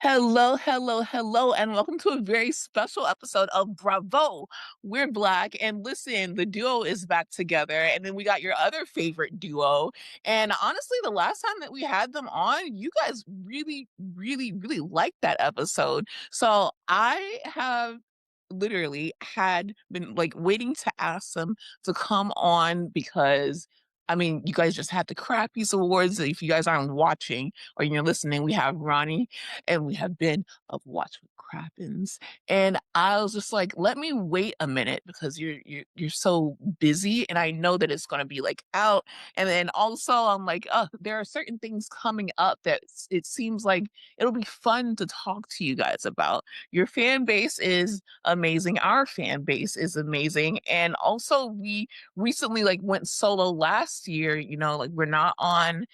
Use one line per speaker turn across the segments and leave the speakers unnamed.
Hello, hello, hello, and welcome to a very special episode of Bravo. We're Black, and listen, the duo is back together, and then we got your other favorite duo. And honestly, the last time that we had them on, you guys really, really, really liked that episode. So I have literally had been like waiting to ask them to come on because I mean, you guys just had the Crappies Awards. If you guys aren't watching or you're listening, we have Ronnie and we have Ben of Watch What Crappens. And I was just like, let me wait a minute because you're so busy, and I know that it's gonna be like out. And then also, I'm like, there are certain things coming up that it seems like it'll be fun to talk to you guys about. Your fan base is amazing. Our fan base is amazing, and also we recently like went solo last year. Like we're not on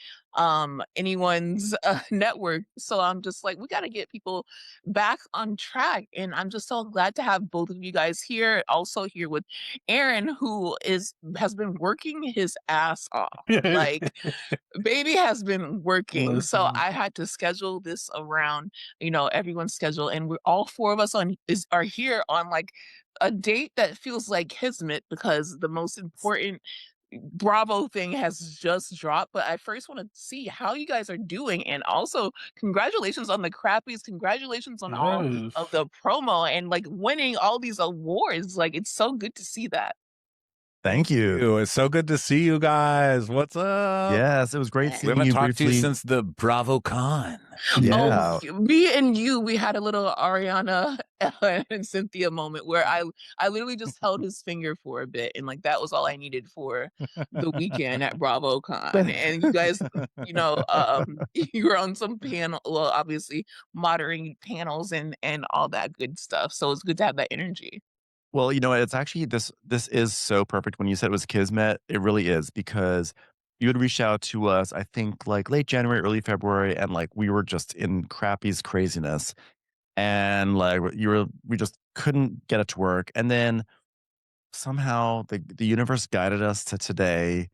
anyone's network. So I'm just like, we got to get people back on track. And I'm just so glad to have both of you guys here. Also here with Aaron, who has been working his ass off. Like baby has been working. So
Listen,
I had to schedule this around, everyone's schedule. And we're all four of us are here on like a date that feels like kismet because the most important Bravo thing has just dropped. But I first want to see how you guys are doing. And also, congratulations on the crappies. Congratulations on all of
yes.
the promo and like winning all these awards. Like, it's so good to see that.
Thank you.
It's so good to see you guys. What's up?
Yes, it was great
Eh.
We
seeing
haven't
you
talked to you
briefly.
since the BravoCon.
Oh,
Yeah.
me and you, we had a little Ariana and Cynthia moment where I literally just held his finger for a bit, and like that was all I needed for the weekend at BravoCon. And you guys, you were on some panel, well, obviously moderating panels and all that good stuff. So it's good to have that energy.
Well, it's actually this is so perfect when you said it was kismet. It really is because you had reached out to us, I think like late January, early February, and like we were just in Crappy's craziness. And like we just couldn't get it to work. And then somehow the universe guided us to today,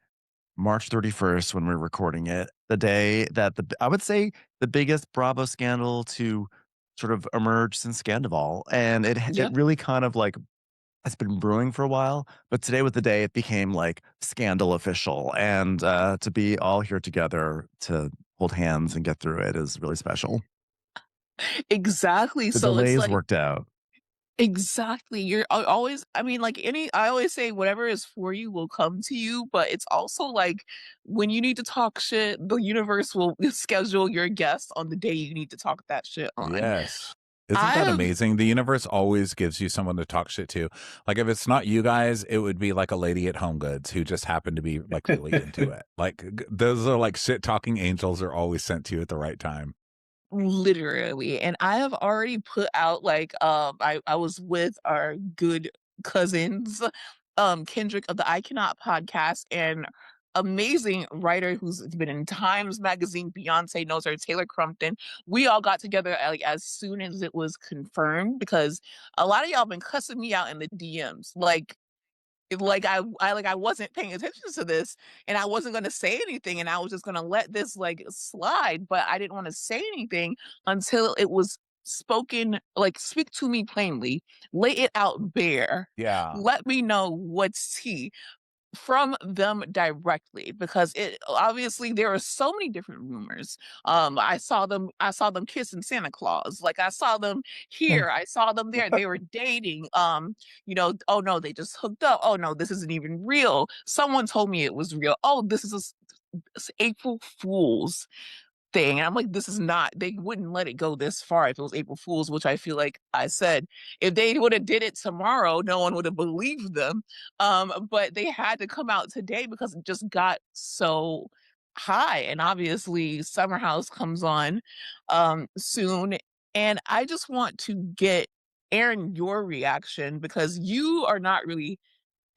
March 31st, when we're recording it, the day that I would say the biggest Bravo scandal to sort of emerge since Scandival. And it
Yeah.
really kind of like it's been brewing for a while, but today was the day it became like scandal official. And to be all here together to hold hands and get through it is really special.
Exactly.
The
So it's
delays
like
worked out.
exactly. You're always, I mean, like I always say, whatever is for you will come to you. But it's also like when you need to talk shit, the universe will schedule your guests on the day you need to talk that shit on.
Yes. Isn't
I
that
have,
amazing? The universe always gives you someone to talk shit to. Like if it's not you guys, it would be like a lady at Home Goods who just happened to be like really into it. Like those are like shit talking angels are always sent to you at the right time.
literally, and I have already put out like, I was with our good cousins, Kendrick of the I Cannot podcast, and amazing writer who's been in Times Magazine, Beyonce knows her, Taylor Crumpton. We all got together like as soon as it was confirmed because a lot of y'all been cussing me out in the DMs. Like I wasn't paying attention to this, and I wasn't gonna say anything, and I was just gonna let this like slide, but I didn't want to say anything until it was spoken, like speak to me plainly, lay it out bare,
Yeah.
let me know what's tea from them directly, because it obviously there are so many different rumors. I saw them kissing Santa Claus. Like I saw them here, I saw them there. They were dating. Oh no, they just hooked up. Oh no, this isn't even real. Someone told me it was real. Oh, this is April Fool's thing. And I'm like, this is not, they wouldn't let it go this far if it was April Fool's, which I feel like I said, if they would have did it tomorrow, no one would have believed them. But they had to come out today because it just got so high. And obviously Summer House comes on soon. And I just want to get Aaron your reaction because you are not really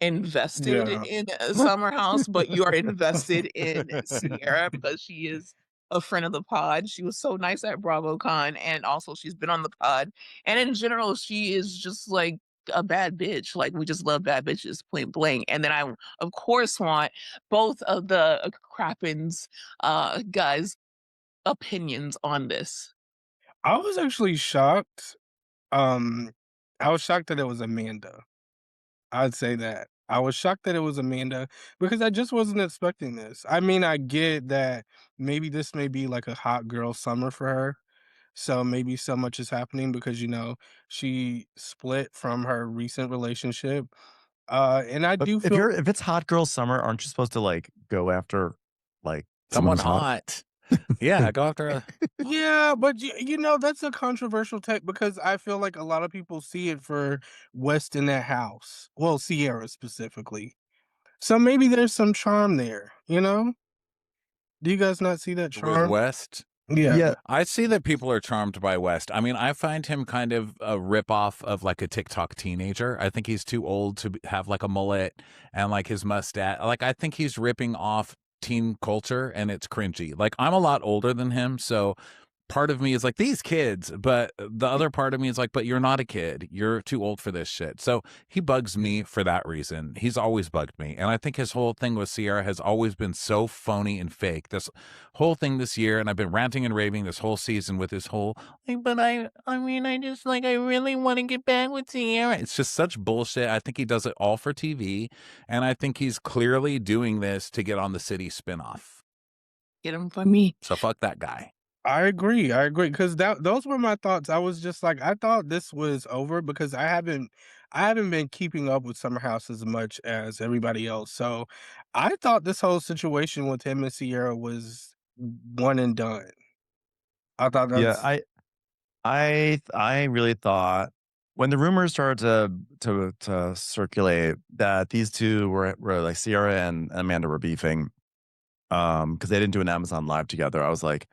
invested
Yeah.
in Summer House, but you are invested in Ciara because she is a friend of the pod. She was so nice at BravoCon, and also she's been on the pod. And in general, she is just like a bad bitch. Like we just love bad bitches, point blank. And then I, of course, want both of the Crappens guys' opinions on this.
I was actually shocked. Um, I was shocked that it was Amanda. I'd say that. I was shocked that it was Amanda because I just wasn't expecting this. I mean, I get that maybe this may be like a hot girl summer for her. So maybe so much is happening because, she split from her recent relationship. And I
But
do feel
if it's hot girl summer, aren't you supposed to like go after like someone
Someone
who's hot?
hot. Yeah, go after a
yeah, but that's a controversial take because I feel like a lot of people see it for West in that house. Well, Sierra specifically. So maybe there's some charm there, you know? Do you guys not see that
with
charm?
West.
Yeah.
Yeah,
I see that people are charmed by West. I mean, I find him kind of a ripoff of like a TikTok teenager. I think he's too old to have like a mullet and like his mustache. Like, I think he's ripping off teen culture and it's cringy. Like, I'm a lot older than him. So part of me is like these kids, but the other part of me is like, but you're not a kid, you're too old for this shit. So he bugs me for that reason. He's always bugged me, and I think his whole thing with Ciara has always been so phony and fake. This whole thing this year, and I've been ranting and raving this whole season with his whole like, but I mean, I just like, I really want to get back with Ciara. It's just such bullshit. I think he does it all for TV, and I think he's clearly doing this to get on the City spinoff.
Get him for me.
So fuck that guy.
I agree, because those were my thoughts. I was just like, I thought this was over because I haven't been keeping up with Summer House as much as everybody else. So I thought this whole situation with him and Sierra was one and done. I thought
yeah.
that's
I really thought when the rumors started to circulate that these two were like Ciara and Amanda were beefing, because they didn't do an Amazon Live together. I was like,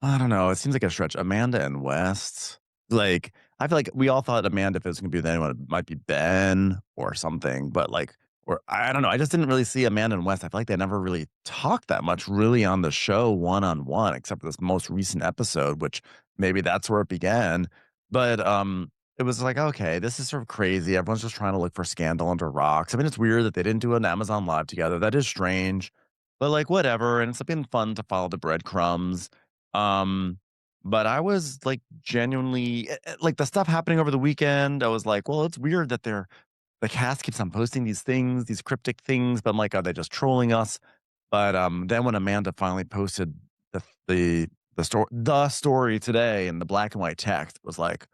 I don't know. It seems like a stretch. Amanda and West. Like, I feel like we all thought Amanda, if it was going to be with anyone, it might be Ben or something. But like, or I don't know. I just didn't really see Amanda and West. I feel like they never really talked that much really on the show one on one, except for this most recent episode, which maybe that's where it began. But it was like, okay, this is sort of crazy. Everyone's just trying to look for scandal under rocks. I mean, it's weird that they didn't do an Amazon Live together. That is strange, but like, whatever. And it's been fun to follow the breadcrumbs. um, but I was like genuinely like the stuff happening over the weekend. I was like, well, it's weird that the cast keeps on posting these things, these cryptic things. But I'm like, are they just trolling us? But then when Amanda finally posted the the the story today in the black and white text, it was like,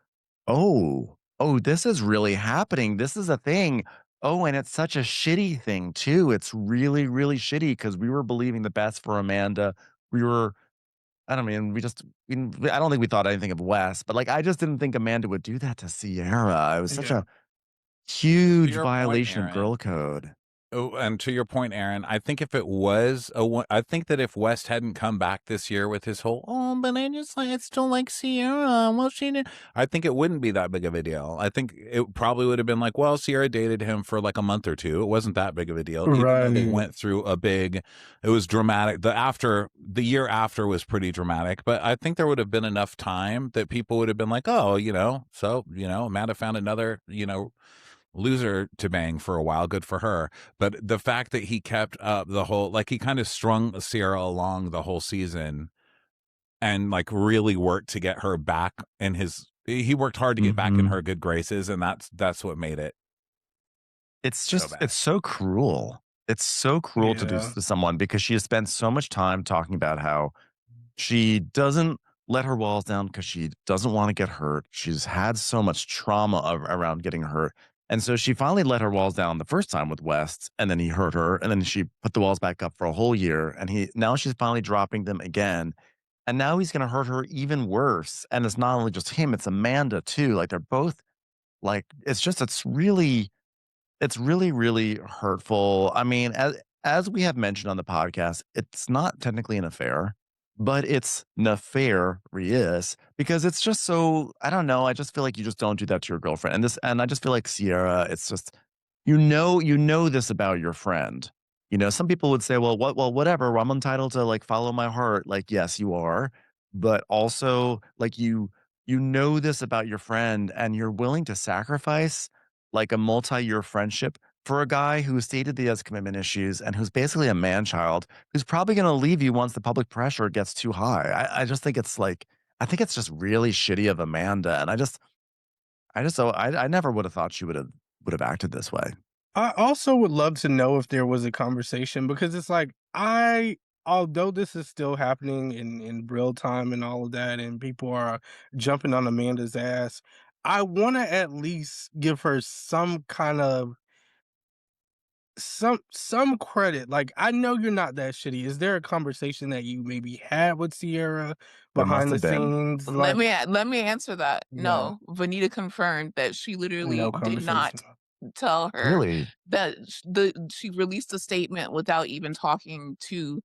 oh, this is really happening. This is a thing. Oh, and it's such a shitty thing too. It's really, really shitty because we were believing the best for Amanda. We were I don't mean, I don't think we thought anything of Wes, but, like, I just didn't think Amanda would do that to Ciara. It was such
yeah.
a
To
huge
your point,
violation of
Aaron.
girl code.
Oh, and to your point, Aaron, I think if it was I think that if West hadn't come back this year with his whole, oh, but I still like Sierra. Well, she did. I think it wouldn't be that big of a deal. I think it probably would have been like, well, Sierra dated him for like a month or two. It wasn't that big of a deal, even though they
Right.
went through it was dramatic. The year after was pretty dramatic, but I think there would have been enough time that people would have been like, oh, Amanda found another, loser to bang for a while. Good for her. But the fact that he kept up the whole, like, he kind of strung Sierra along the whole season and like really worked to get her back he worked hard to get back in
Mhm.
her good graces, and that's what made it so bad.
It's so cruel. It's so cruel to do
Yeah.
to someone because she has spent so much time talking about how she doesn't let her walls down because she doesn't want to get hurt. She's had so much trauma around getting hurt. And so she finally let her walls down the first time with West, and then he hurt her, and then she put the walls back up for a whole year, and he now she's finally dropping them again, and now he's going to hurt her even worse. And it's not only just him; it's Amanda too. Like they're both like it's really, really hurtful. I mean, as we have mentioned on the podcast, it's not technically an affair, but it's nefarious because it's just so I don't know. I just feel like you just don't do that to your girlfriend. And I just feel like Sierra, it's just you know this about your friend. You know, some people would say, well, whatever, I'm entitled to like follow my heart. Like, yes, you are. But also like you know this about your friend and you're willing to sacrifice like a multi-year friendship for a guy who stated he has commitment issues and who's basically a man child who's probably going to leave you once the public pressure gets too high. I just think it's like I think it's just really shitty of Amanda, and I never would have thought she would have acted this way.
I also would love to know if there was a conversation because it's like although this is still happening in real time and all of that, and people are jumping on Amanda's ass, I want to at least give her some kind of some credit. Like, I know you're not that shitty. Is there a conversation that you maybe had with Ciara
There must
behind the
have been.
scenes?
Let
Like,
me let me answer that.
yeah,
No, Vanita confirmed that she
no
literally did
conversation.
not tell her
Really?
that she released a statement without even talking to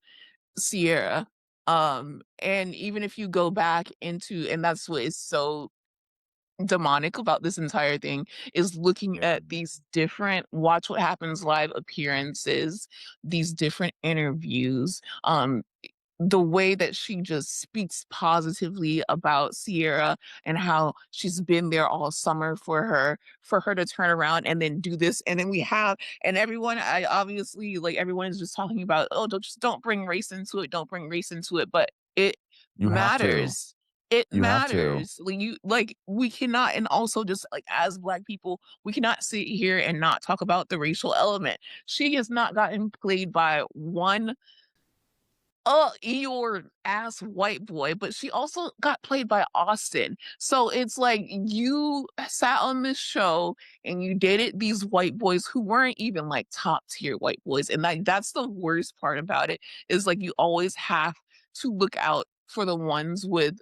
Sierra. And even if you go back into, and that's what is so demonic about this entire thing, is looking
Yeah.
at these different Watch What Happens live appearances, these different interviews, the way that she just speaks positively about Sierra and how she's been there all summer for her to turn around and then do this. And then we have, and everyone, I obviously, like, everyone is just talking about, oh, don't bring race into it, don't bring race into it, but it
You have to.
matters. It
You have to.
matters. Like, we cannot, and also just like as Black people, we cannot sit here and not talk about the racial element. She has not gotten played by one Eeyore ass white boy, but she also got played by Austin. So it's like you sat on this show and you dated these white boys who weren't even like top tier white boys. And that's the worst part about it, is like you always have to look out for the ones with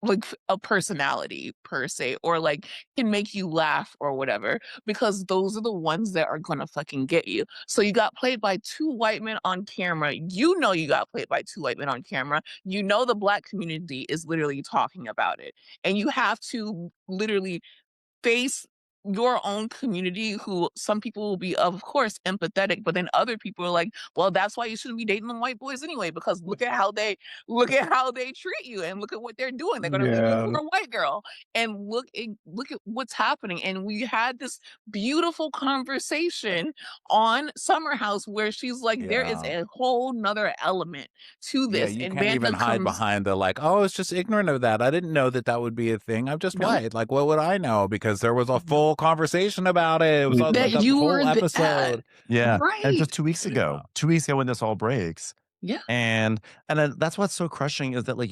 like a personality per se, or like can make you laugh or whatever, because those are the ones that are gonna fucking get you. So you got played by two white men on camera. You know you got played by two white men on camera. You know the Black community is literally talking about it, and you have to literally face your own community, who some people will be, of course, empathetic, but then other people are like, well, that's why you shouldn't be dating them white boys anyway, because look at how they treat you and look at what they're doing. They're gonna leave you
Yeah.
for a white girl. And look at what's happening. And we had this beautiful conversation on Summer House where she's like, there is
Yeah.
a whole nother element to
Yeah,
this.
you
And
can't even
Vanda
hide
comes,
behind the like, oh, it's just ignorant of that. I didn't know that that would be a thing. I'm just
no,
white. Like, what would I know? Because there was a full conversation about it. It was
that
like a
you were
whole episode.
Yeah. And
right.
just 2 weeks
Yeah.
ago, 2 weeks ago when this all breaks.
Yeah.
And then that's what's so crushing is that, like,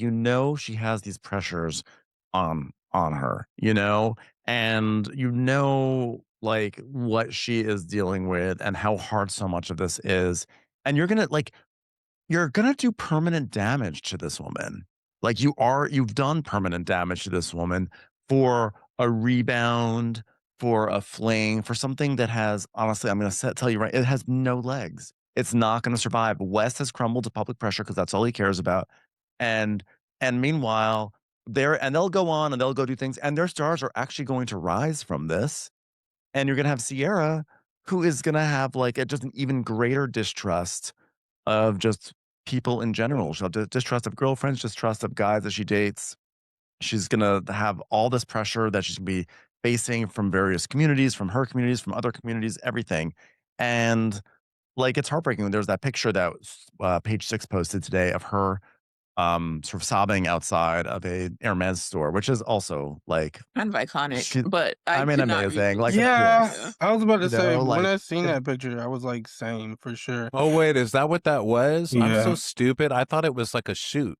she has these pressures on her, and like what she is dealing with and how hard so much of this is. And you're gonna do permanent damage to this woman. Like you've done permanent damage to this woman for a rebound, for a fling, for something that has, honestly, I'm gonna tell you right, it has no legs. It's not gonna survive. West has crumbled to public pressure because that's all he cares about. And meanwhile, they'll go on and they'll go do things, and their stars are actually going to rise from this. And you're gonna have Sierra, who is gonna have like just an even greater distrust of just people in general. She'll have distrust of girlfriends, distrust of guys that she dates. She's gonna have all this pressure that she's gonna be facing from various communities, from her communities, from other communities, everything. And like it's heartbreaking. There's that picture that Page Six posted today of her sort of sobbing outside of a Hermes store, which is also like
Kind of iconic,
she.
but I
I mean,
could not read
amazing.
what you
Like, of
said.
Yeah,
Yeah.
course,
I was about to say, when
like
I seen
it,
that picture, I was like, same, for sure.
Oh, wait, is that what that was? I'm so
Yeah.
stupid. I thought it was like a shoot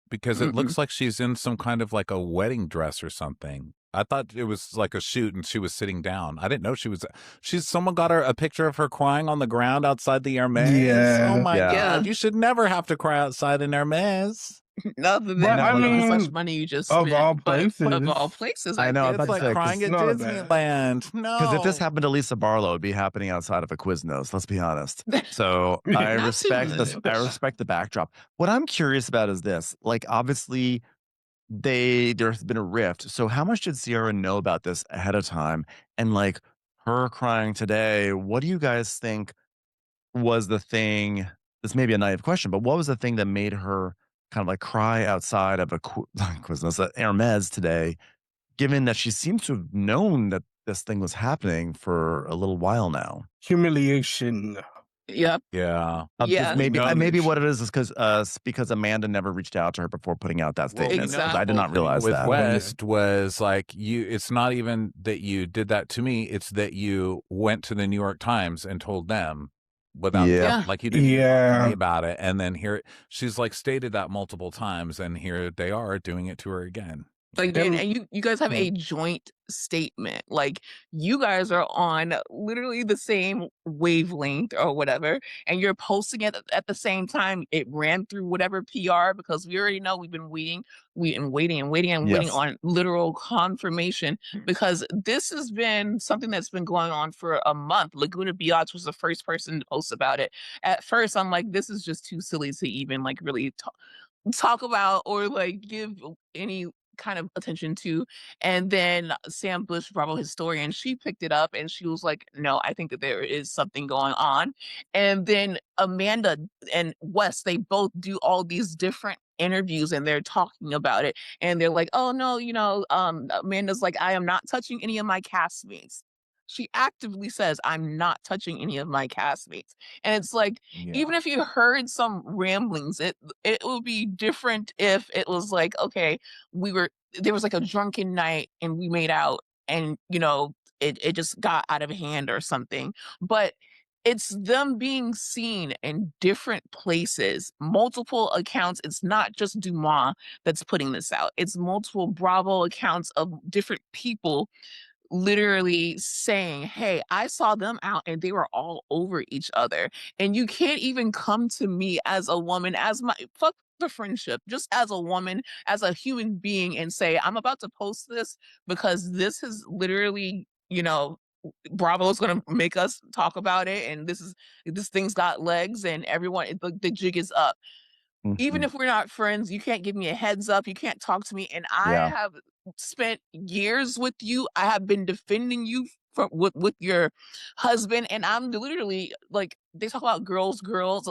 because it
Mm-mm.
looks like she's in some kind of like a wedding dress or something. I thought it was like a shoot and she was sitting down. I didn't know someone got her a picture of her crying on the ground outside the Hermes. Oh
Yeah.
my
yeah.
God.
Yeah.
You should never have to cry outside an Hermes.
Other
I
than
But,
know.
I
Like,
how much
mean,
money you just
of all
spent, but of all
places,
places,
I
I
know. I was
feel
about
It's
to
like
say
so.
crying
it's
at
not bad.
Disneyland.
because if this
No.
happened to Lisa Barlow, it'd be happening outside of a Quiznos. Let's be honest. So I
Not too
respect this. I
much.
respect the backdrop. What I'm curious about is this. Like, obviously, there's been a rift. So how much did Sierra know about this ahead of time? And like her crying today, what do you guys think was the thing? This may be a naive question, but what was the thing that made her kind of like cry outside of a Quiznos, Hermes today? Given that she seems to have known that this thing was happening for a little while now.
Humiliation.
Yep.
Yeah.
Because
Yeah.
maybe
No,
maybe what it is because Amanda never reached out to her before putting out that
well,
statement. I
the
did
whole
Exactly.
not
thing
realize
with
that.
Oh, yeah.
West was like it's not even that you did that to me, it's that you went to the New York Times and told them without
Yeah.
Yeah.
like you didn't even talk to me
Yeah.
about it. And then here she's like stated that multiple times, and here they are doing it to her again.
Like, and
And
you guys have
mm,
a joint statement. Like, you guys are on literally the same wavelength or whatever, and you're posting it at the same time. It ran through whatever PR because we already know we've been waiting, and waiting
Yes.
on literal confirmation because this has been something that's been going on for a month. Laguna Biatch was the first person to post about it. At first, I'm like, this is just too silly to even like really talk about or like give any kind of attention to. And then Sam Bush, Bravo historian, she picked it up and she was like, no, I think that there is something going on. And then Amanda and Wes, they both do all these different interviews and they're talking about it. And they're like, oh no, Amanda's like, I am not touching any of my castmates. She actively says, I'm not touching any of my castmates. And it's like,
Yeah.
even if you heard some ramblings, it would be different if it was like, okay, we were there was like a drunken night and we made out and it just got out of hand or something. But it's them being seen in different places, multiple accounts. It's not just Dumas that's putting this out. It's multiple Bravo accounts of different people literally saying, "Hey, I saw them out and they were all over each other." And you can't even come to me as a woman, as my fuck the friendship, just as a woman, as a human being, and say, "I'm about to post this because this is literally, Bravo's gonna make us talk about it, and this thing's got legs, and everyone, the jig is up." Even
Mhm.
if we're not friends, you can't give me a heads up, you can't talk to me, and I
Yeah.
have spent years with you. I have been defending you from with your husband, and I'm literally like they talk about girls,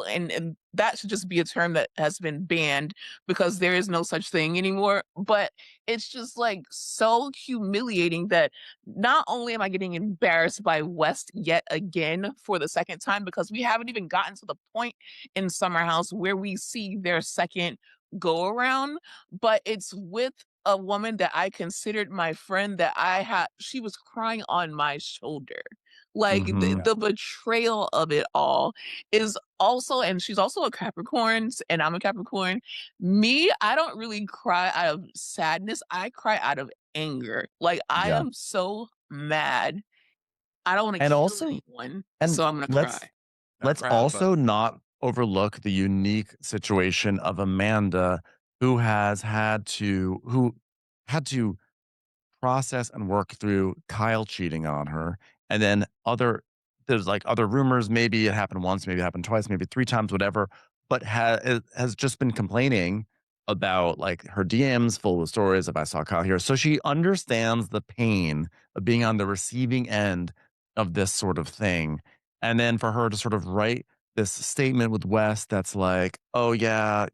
and that should just be a term that has been banned because there is no such thing anymore. But it's just like so humiliating that not only am I getting embarrassed by West yet again for the second time because we haven't even gotten to the point in Summer House where we see their second go around, but it's with a woman that I considered my friend that she was crying on my shoulder. Like
Mhm.
the betrayal of it all is also, and she's also a Capricorn, and I'm a Capricorn. Me, I don't really cry out of sadness. I cry out of anger. Like I
Yeah.
am so mad. I don't want
And
to kill
also
anyone,
and
so I'm gonna
let's
cry.
Now
let's
crap, but
also not overlook the unique situation of Amanda who had to process and work through Kyle cheating on her, and then there's like other rumors. Maybe it happened once, maybe it happened twice, maybe three times, whatever. But has just been complaining about like her DMs full of stories of I saw Kyle here, so she understands the pain of being on the receiving end of this sort of thing, and then for her to sort of write this statement with Wes that's like, oh yeah,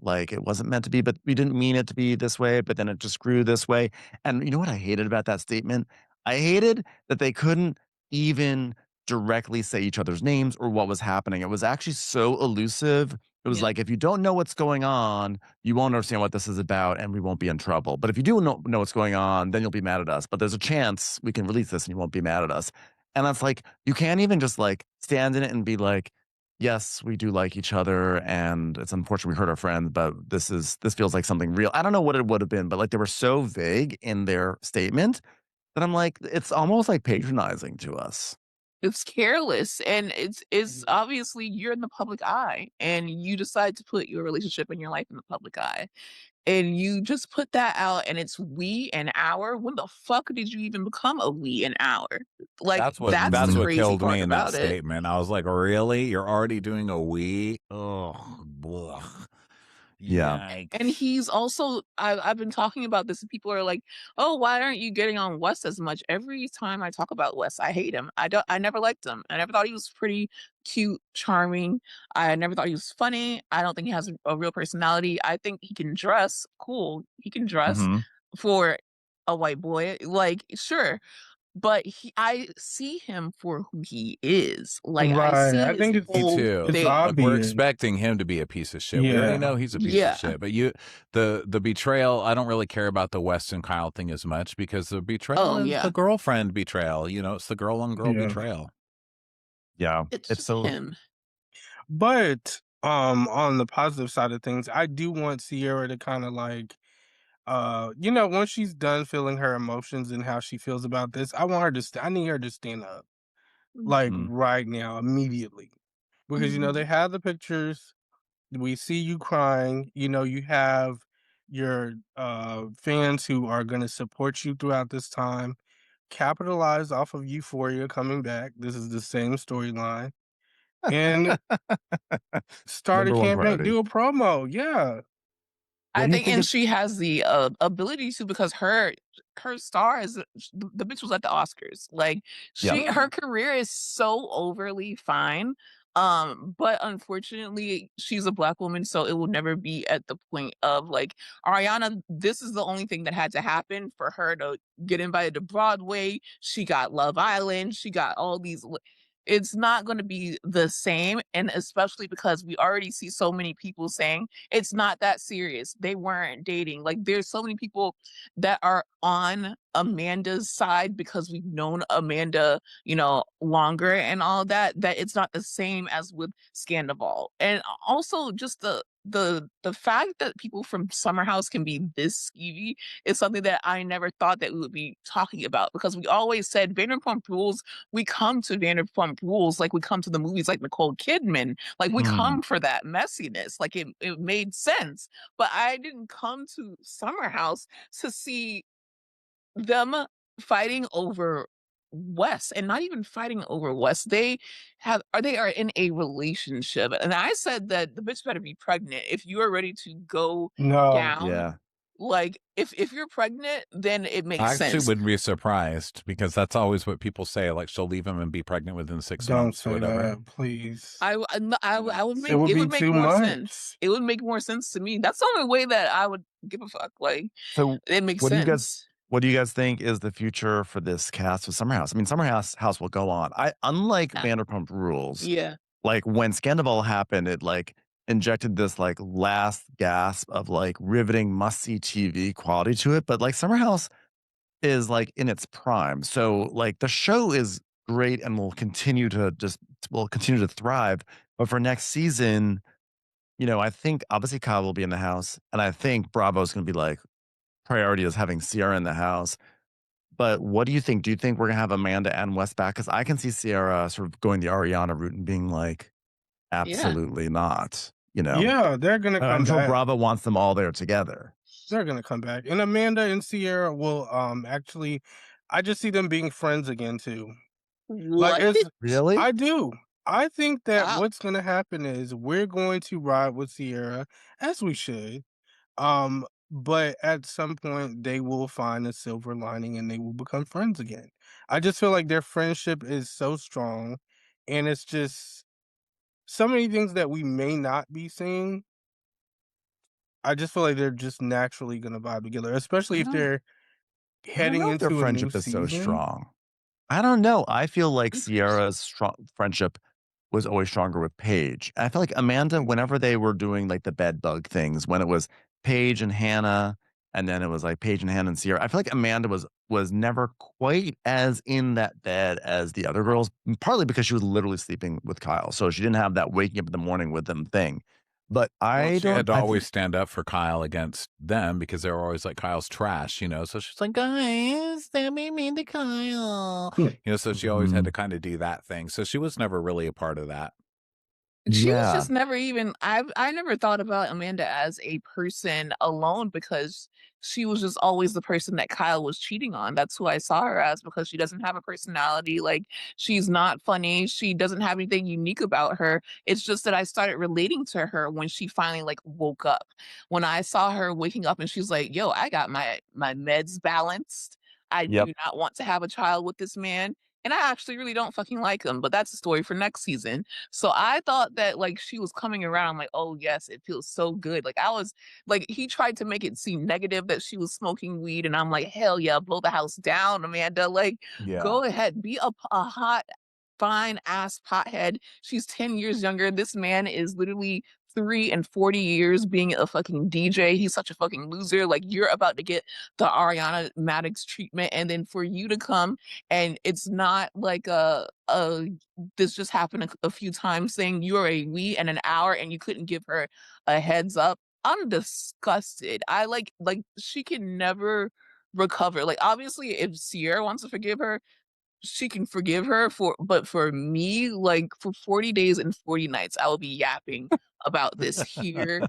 like it wasn't meant to be, but we didn't mean it to be this way, but then it just grew this way. And you know what I hated about that statement? I hated that they couldn't even directly say each other's names or what was happening. It was actually so elusive. It was
Yeah.
like, if you don't know what's going on, you won't understand what this is about and we won't be in trouble. But if you do know what's going on, then you'll be mad at us. But there's a chance we can release this and you won't be mad at us. And that's like, you can't even just like stand in it and be like, yes, we do like each other, and it's unfortunate we hurt our friend, but this feels like something real. I don't know what it would have been, but like they were so vague in their statement that I'm like, it's almost like patronizing to us.
It's careless, and it's obviously you're in the public eye, and you decide to put your relationship and your life in the public eye, and you just put that out, and it's we and our. When the fuck did you even become a we and our? Like, that's the
that's
Mhm.
what
crazy
killed
part
me in that
about it.
statement. I was like, really? You're already doing a we? Oh,
Yeah.
And
yikes.
he's also I've been talking about this and people are like, "Oh, why aren't you getting on Wes as much?" Every time I talk about Wes, I hate him. I never liked him. I never thought he was pretty cute, charming. I never thought he was funny. I don't think he has a real personality. I think he can dress. Cool. He can dress
Mhm.
for a white boy. Like, sure. but I see him for who he is. Like, I
Right.
see
I
his
think
Me
whole
too.
it's
thing.
Like we're
obvious.
expecting him to be a piece of shit. We already
Yeah.
know he's a piece of
Yeah.
shit. But the betrayal, I don't really care about the West and Kyle thing as much because the betrayal
Oh,
is the
yeah.
girlfriend betrayal. It's the girl on girl
Yeah.
betrayal.
Yeah.
It's
It's
just
so
him.
But on the positive side of things, I do want Sierra to kind of like once she's done feeling her emotions and how she feels about this, I need her to stand up like
mm,
right now, immediately. Because they
Mhm.
have the pictures, we see you crying, you have your fans who are going to support you throughout this time, capitalize off of Euphoria coming back. This is the same storyline. And start a
number one
campaign,
priority.
do a promo. Yeah.
What
I
do you
think
think
and
is
she has the, ability to because her star is the bitch was at the Oscars. Like,
yeah.
her career is so overly fine, but unfortunately, she's a Black woman, so it will never be at the point of, like, Ariana, this is the only thing that had to happen for her to get invited to Broadway. She got Love Island, she got all these it's not gonna be the same, and especially because we already see so many people saying it's not that serious. They weren't dating. Like, there's so many people that are on Amanda's side because we've known Amanda, longer and all that, that it's not the same as with Scandival. And also just the fact that people from Summer House can be this skeevy is something that I never thought that we would be talking about because we always said Vanderpump Rules, we come to Vanderpump Rules like we come to the movies like Nicole Kidman, like, we
Mm.
come for that messiness. Like, it made sense. But I didn't come to Summer House to see them fighting over Wes and not even fighting over Wes. They are in a relationship. And I said that the bitch better be pregnant if you are ready to go
No,
down.
Yeah.
Like, if you're pregnant, then it makes
I actually
sense.
wouldn't be surprised because that's always what people say. Like she'll leave him and be pregnant within 6
don't
months or
say
whatever.
that, please.
I w I would
It
make
would
it
be
would make
too
more sense.
much.
It would make more sense to me. That's the only way that I would give a fuck. Like,
So
it makes
what do you guys
sense.
what do you guys think is the future for this cast with Summer House? I mean, Summer House will go on. I unlike
Uh,
Vanderpump Rules,
yeah.
like when Scandival happened, it like injected this like last gasp of like riveting must see TV quality to it. But like Summer House is like in its prime. So like the show is great and will continue to thrive. But for next season, I think obviously Kyle will be in the house. And I think Bravo's gonna be like priority is having Ciara in the house. But what do you think? Do you think we're gonna have Amanda and Wes back? Because I can see Ciara sort of going the Ariana route and being like,
Yeah.
absolutely not.
Yeah, they're gonna
I'm
come
sure
back.
Bravo wants them all there together.
They're gonna come back. And Amanda and Sierra will actually I just see them being friends again too. Like
What?
it's
Really?
I do. I think that
Wow.
what's gonna happen is we're going to ride with Sierra, as we should. But at some point they will find a silver lining and they will become friends again. I just feel like their friendship is so strong and it's just so many things that we may not be seeing. I just feel like they're just naturally gonna vibe together, especially
I
if
don't
they're
I don't
heading
know if their
into a new
friendship is so
season.
strong. I don't know. I feel like
Interesting.
Sierra's friendship was always stronger with Paige. I feel like Amanda, whenever they were doing like the bed bug things, when it was Paige and Hannah, and then it was like Paige and Hannah and Sierra, I feel like Amanda was never quite as in that bed as the other girls, partly because she was literally sleeping with Kyle. So she didn't have that waking up in the morning with them thing. But
Well,
I
she had
don't
to
I
always
think
stand up for Kyle against them because they were always like Kyle's trash. So she's like, guys, they made me into Kyle.
Hmm.
So she always had
Mhm.
to kind of do that thing. So she was never really a part of that.
She was
Yeah.
just never even I never thought about Amanda as a person alone because she was just always the person that Kyle was cheating on. That's who I saw her as because she doesn't have a personality. Like, she's not funny. She doesn't have anything unique about her. It's just that I started relating to her when she finally like woke up. When I saw her waking up and she's like, "Yo, I got my meds balanced. I
Yep.
do not want to have a child with this man." and I actually really don't fucking like him, but that's a story for next season. So I thought that like she was coming around like, oh yes, it feels so good. Like I was like he tried to make it seem negative that she was smoking weed, and I'm like, hell yeah, blow the house down, Amanda. Like
Yeah.
go ahead, be a hot, fine ass pothead. She's 10 years younger. This man is literally 3 and 40 years being a fucking DJ. He's such a fucking loser. Like you're about to get the Ariana Maddox treatment, and then for you to come and it's not like a this just happened a few times saying you're a we and an hour and you couldn't give her a heads up. I'm disgusted. I like she can never recover. Like obviously if Sierra wants to forgive her, she can forgive her for but for me, like for 40 days and 40 nights, I will be yapping about this here.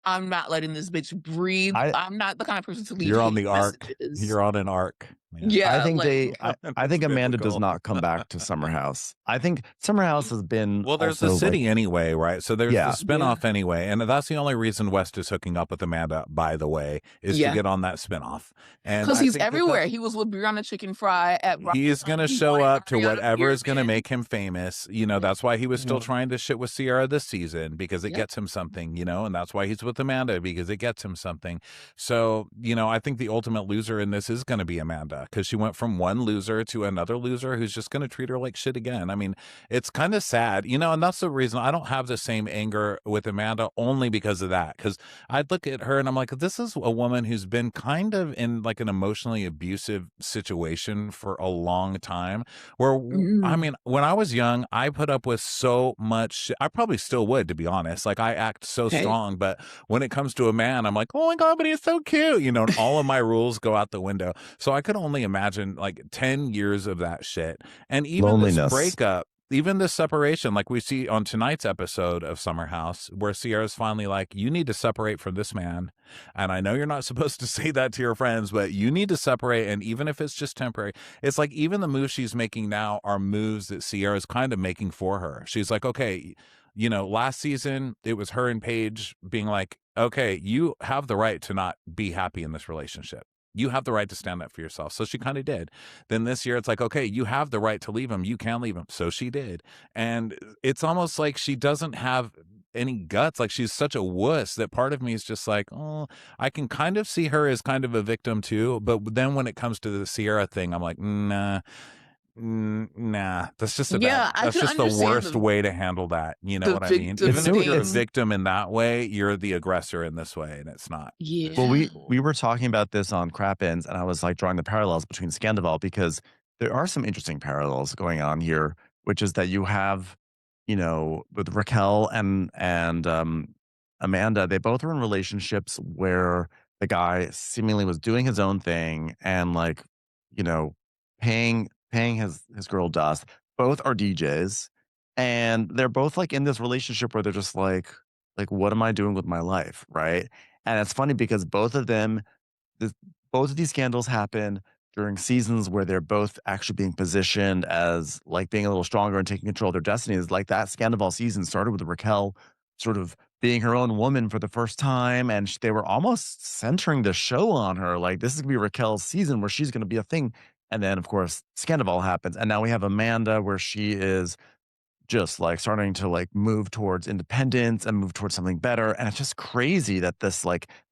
I'm not letting this bitch breathe.
I
I'm not the kind of person to leave
You're on
hate
the arc.
messages.
You're on an arc. Yeah.
I
Yeah,
think
like
I
It's
think Amanda does
biblical.
not come back to Summer House. I think Summer House has been
Well, there's the
also like
city anyway, right? So there's the
yeah.
spinoff anyway. And that's the only reason West is hooking up with Amanda, by the way, is to
yeah.
get on that spinoff. And
Because
I
he's
think that
everywhere.
that's
He was with Brianna Chicken Fry at Rock
he is going to
He
show
wanted
up to
Ariana
whatever is going to
Pearson.
make him famous. You know, that's why he was still
Yeah.
trying to shit with Ciara this season, because it
Yep.
gets him something, you know, and that's why he's with Amanda, because it gets him something. So, you know, I think the ultimate loser in this is going to be Amanda, because she went from one loser to another loser who's just going to treat her like shit again. I mean, it's kind of sad, you know, and that's the reason I don't have the same anger with Amanda, only because of that. Because I'd look at her and I'm like, this is a woman who's been kind of in like an emotionally abusive situation for a long time. Where, I
Mm.
mean, when I was young, I put up with so much shit. I probably still would, to be honest. Like, I act so
Okay.
strong, but when it comes to a man, I'm like, oh my God, but he's so cute, you know, and all of my rules go out the window. So I could only imagine like 10 years of that shit. And even this
Loneliness.
breakup, even this separation, like we see on tonight's episode of Summer House, where Sierra's finally like, you need to separate from this man. And I know you're not supposed to say that to your friends, but you need to separate. And even if it's just temporary, it's like even the moves she's making now are moves that Sierra's kind of making for her. She's like, okay, you know, last season it was her and Paige being like, okay, you have the right to not be happy in this relationship. You have the right to stand up for yourself. So she kind of did. Then this year, it's like, okay, you have the right to leave him. You can leave him. So she did. And it's almost like she doesn't have any guts. Like she's such a wuss that part of me is just like, oh, I can kind of see her as kind of a victim too. But then when it comes to the Sierra thing, I'm like, nah. Nah, that's just a bad.
Yeah, I
That's
can
just the
understand
worst way to handle that. You know
the
what I mean?
victim
It's
Even
so
if you're a
thing.
victim in that way, you're the aggressor in this way, and it's not. It's
Well,
Yeah.
not
we
cool.
we were talking about this on Crappens, and I was like drawing the parallels between Scandival because there are some interesting parallels going on here, which is that you have, you know, with Raquel and Amanda, they both are in relationships where the guy seemingly was doing his own thing and like, you know, paying his girl dust. Both are DJs, and they're both like in this relationship where they're just like what am I doing with my life, right? And it's funny because this, both of these scandals happen during seasons where they're both actually being positioned as like being a little stronger and taking control of their destinies. Like that Scandival season started with Raquel sort of being her own woman for the first time, and they were almost centering the show on her. Like this is gonna be Raquel's season where she's gonna be a thing. And then of course Scandival happens, and now we have Amanda where she is just like starting to like move towards independence and move towards something better. And it's just crazy that this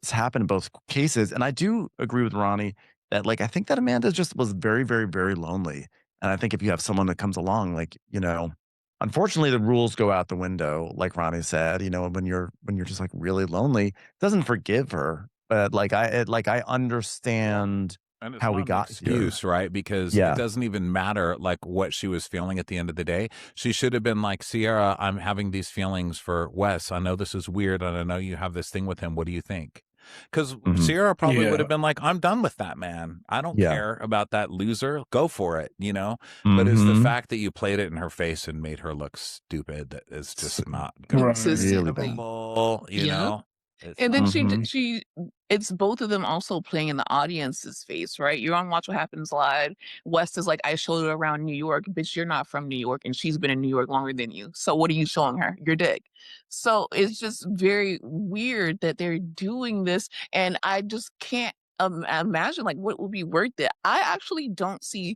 happened in both cases. And I do agree with Ronnie that like I think that Amanda just was very, very, very lonely. And I think if you have someone that comes along, like, you know, unfortunately the rules go out the window, like Ronnie said, you know, when you're just like really lonely, doesn't forgive her. But like I understand
And it's
how we
not an
got here.
excuse, right? Because it
Yeah.
doesn't even matter like what she was feeling at the end of the day. She should have been like, Sierra, I'm having these feelings for Wes. I know this is weird, and I know you have this thing with him. What do you think? Because
Mhm.
Sierra probably would
Yeah.
have been like, I'm done with that man. I don't
Yeah.
care about that loser. Go for it, you know? But it's the
Mhm.
fact that you played it in her face and made her look stupid that is
So
just not
Right.
really bad.
acceptable, you
Yeah.
know? It's
And then
not.
Mhm.
she it's both of them also playing in the audience's face, right? You're on Watch What Happens Live. West is like, I showed her around New York. Bitch, you're not from New York, and she's been in New York longer than you. So what are you showing her? Your dick. So it's just very weird that they're doing this, and I just can't imagine like what would be worth it. I actually don't see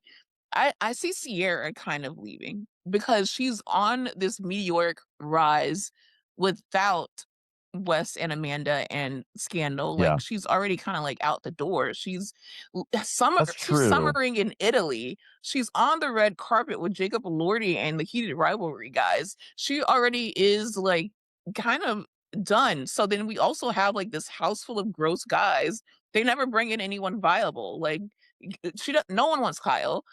I see Ciara kind of leaving because she's on this meteoric rise without Wes and Amanda and Scandal.
Yeah,
Like she's already kind of like out the door.
that's
She's
true.
summering in Italy. She's on the red carpet with Jacob Elordi and the Heated Rivalry guys. She already is like kind of done. So then we also have like this house full of gross guys. They never bring in anyone viable. Like no one wants Kyle.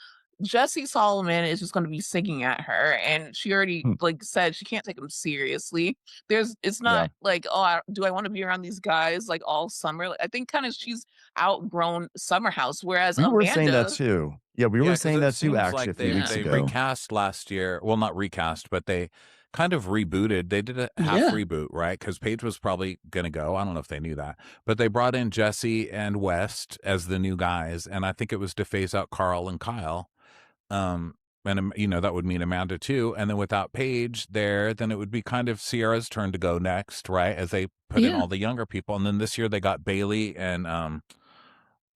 Jesse Solomon is just gonna be singing at her, and she already,
Hmm,
like, said she can't take him seriously. It's
yeah.
not like, "Oh, do I wanna be around these guys, like, all summer?" Like, I think kinda she's outgrown Summer House, whereas
We were saying that
Amanda.
too. Yeah, we
Yeah,
were
because
saying
it
that too
seems
actually a
like
few weeks
Yeah.
they
ago.
recast last year. Well, not recast, but they kind of rebooted. They did a half
Yeah.
reboot, right? Because Paige was probably going to go. I don't know if they knew that, but they brought in Jesse and West as the new guys, and I think it was to phase out Carl and Kyle. Um, and that would mean Amanda too. And then without Paige there, then it would be kind of Sierra's turn to go next, right? As they put in
Yeah.
all the younger people, and then this year they got Bailey and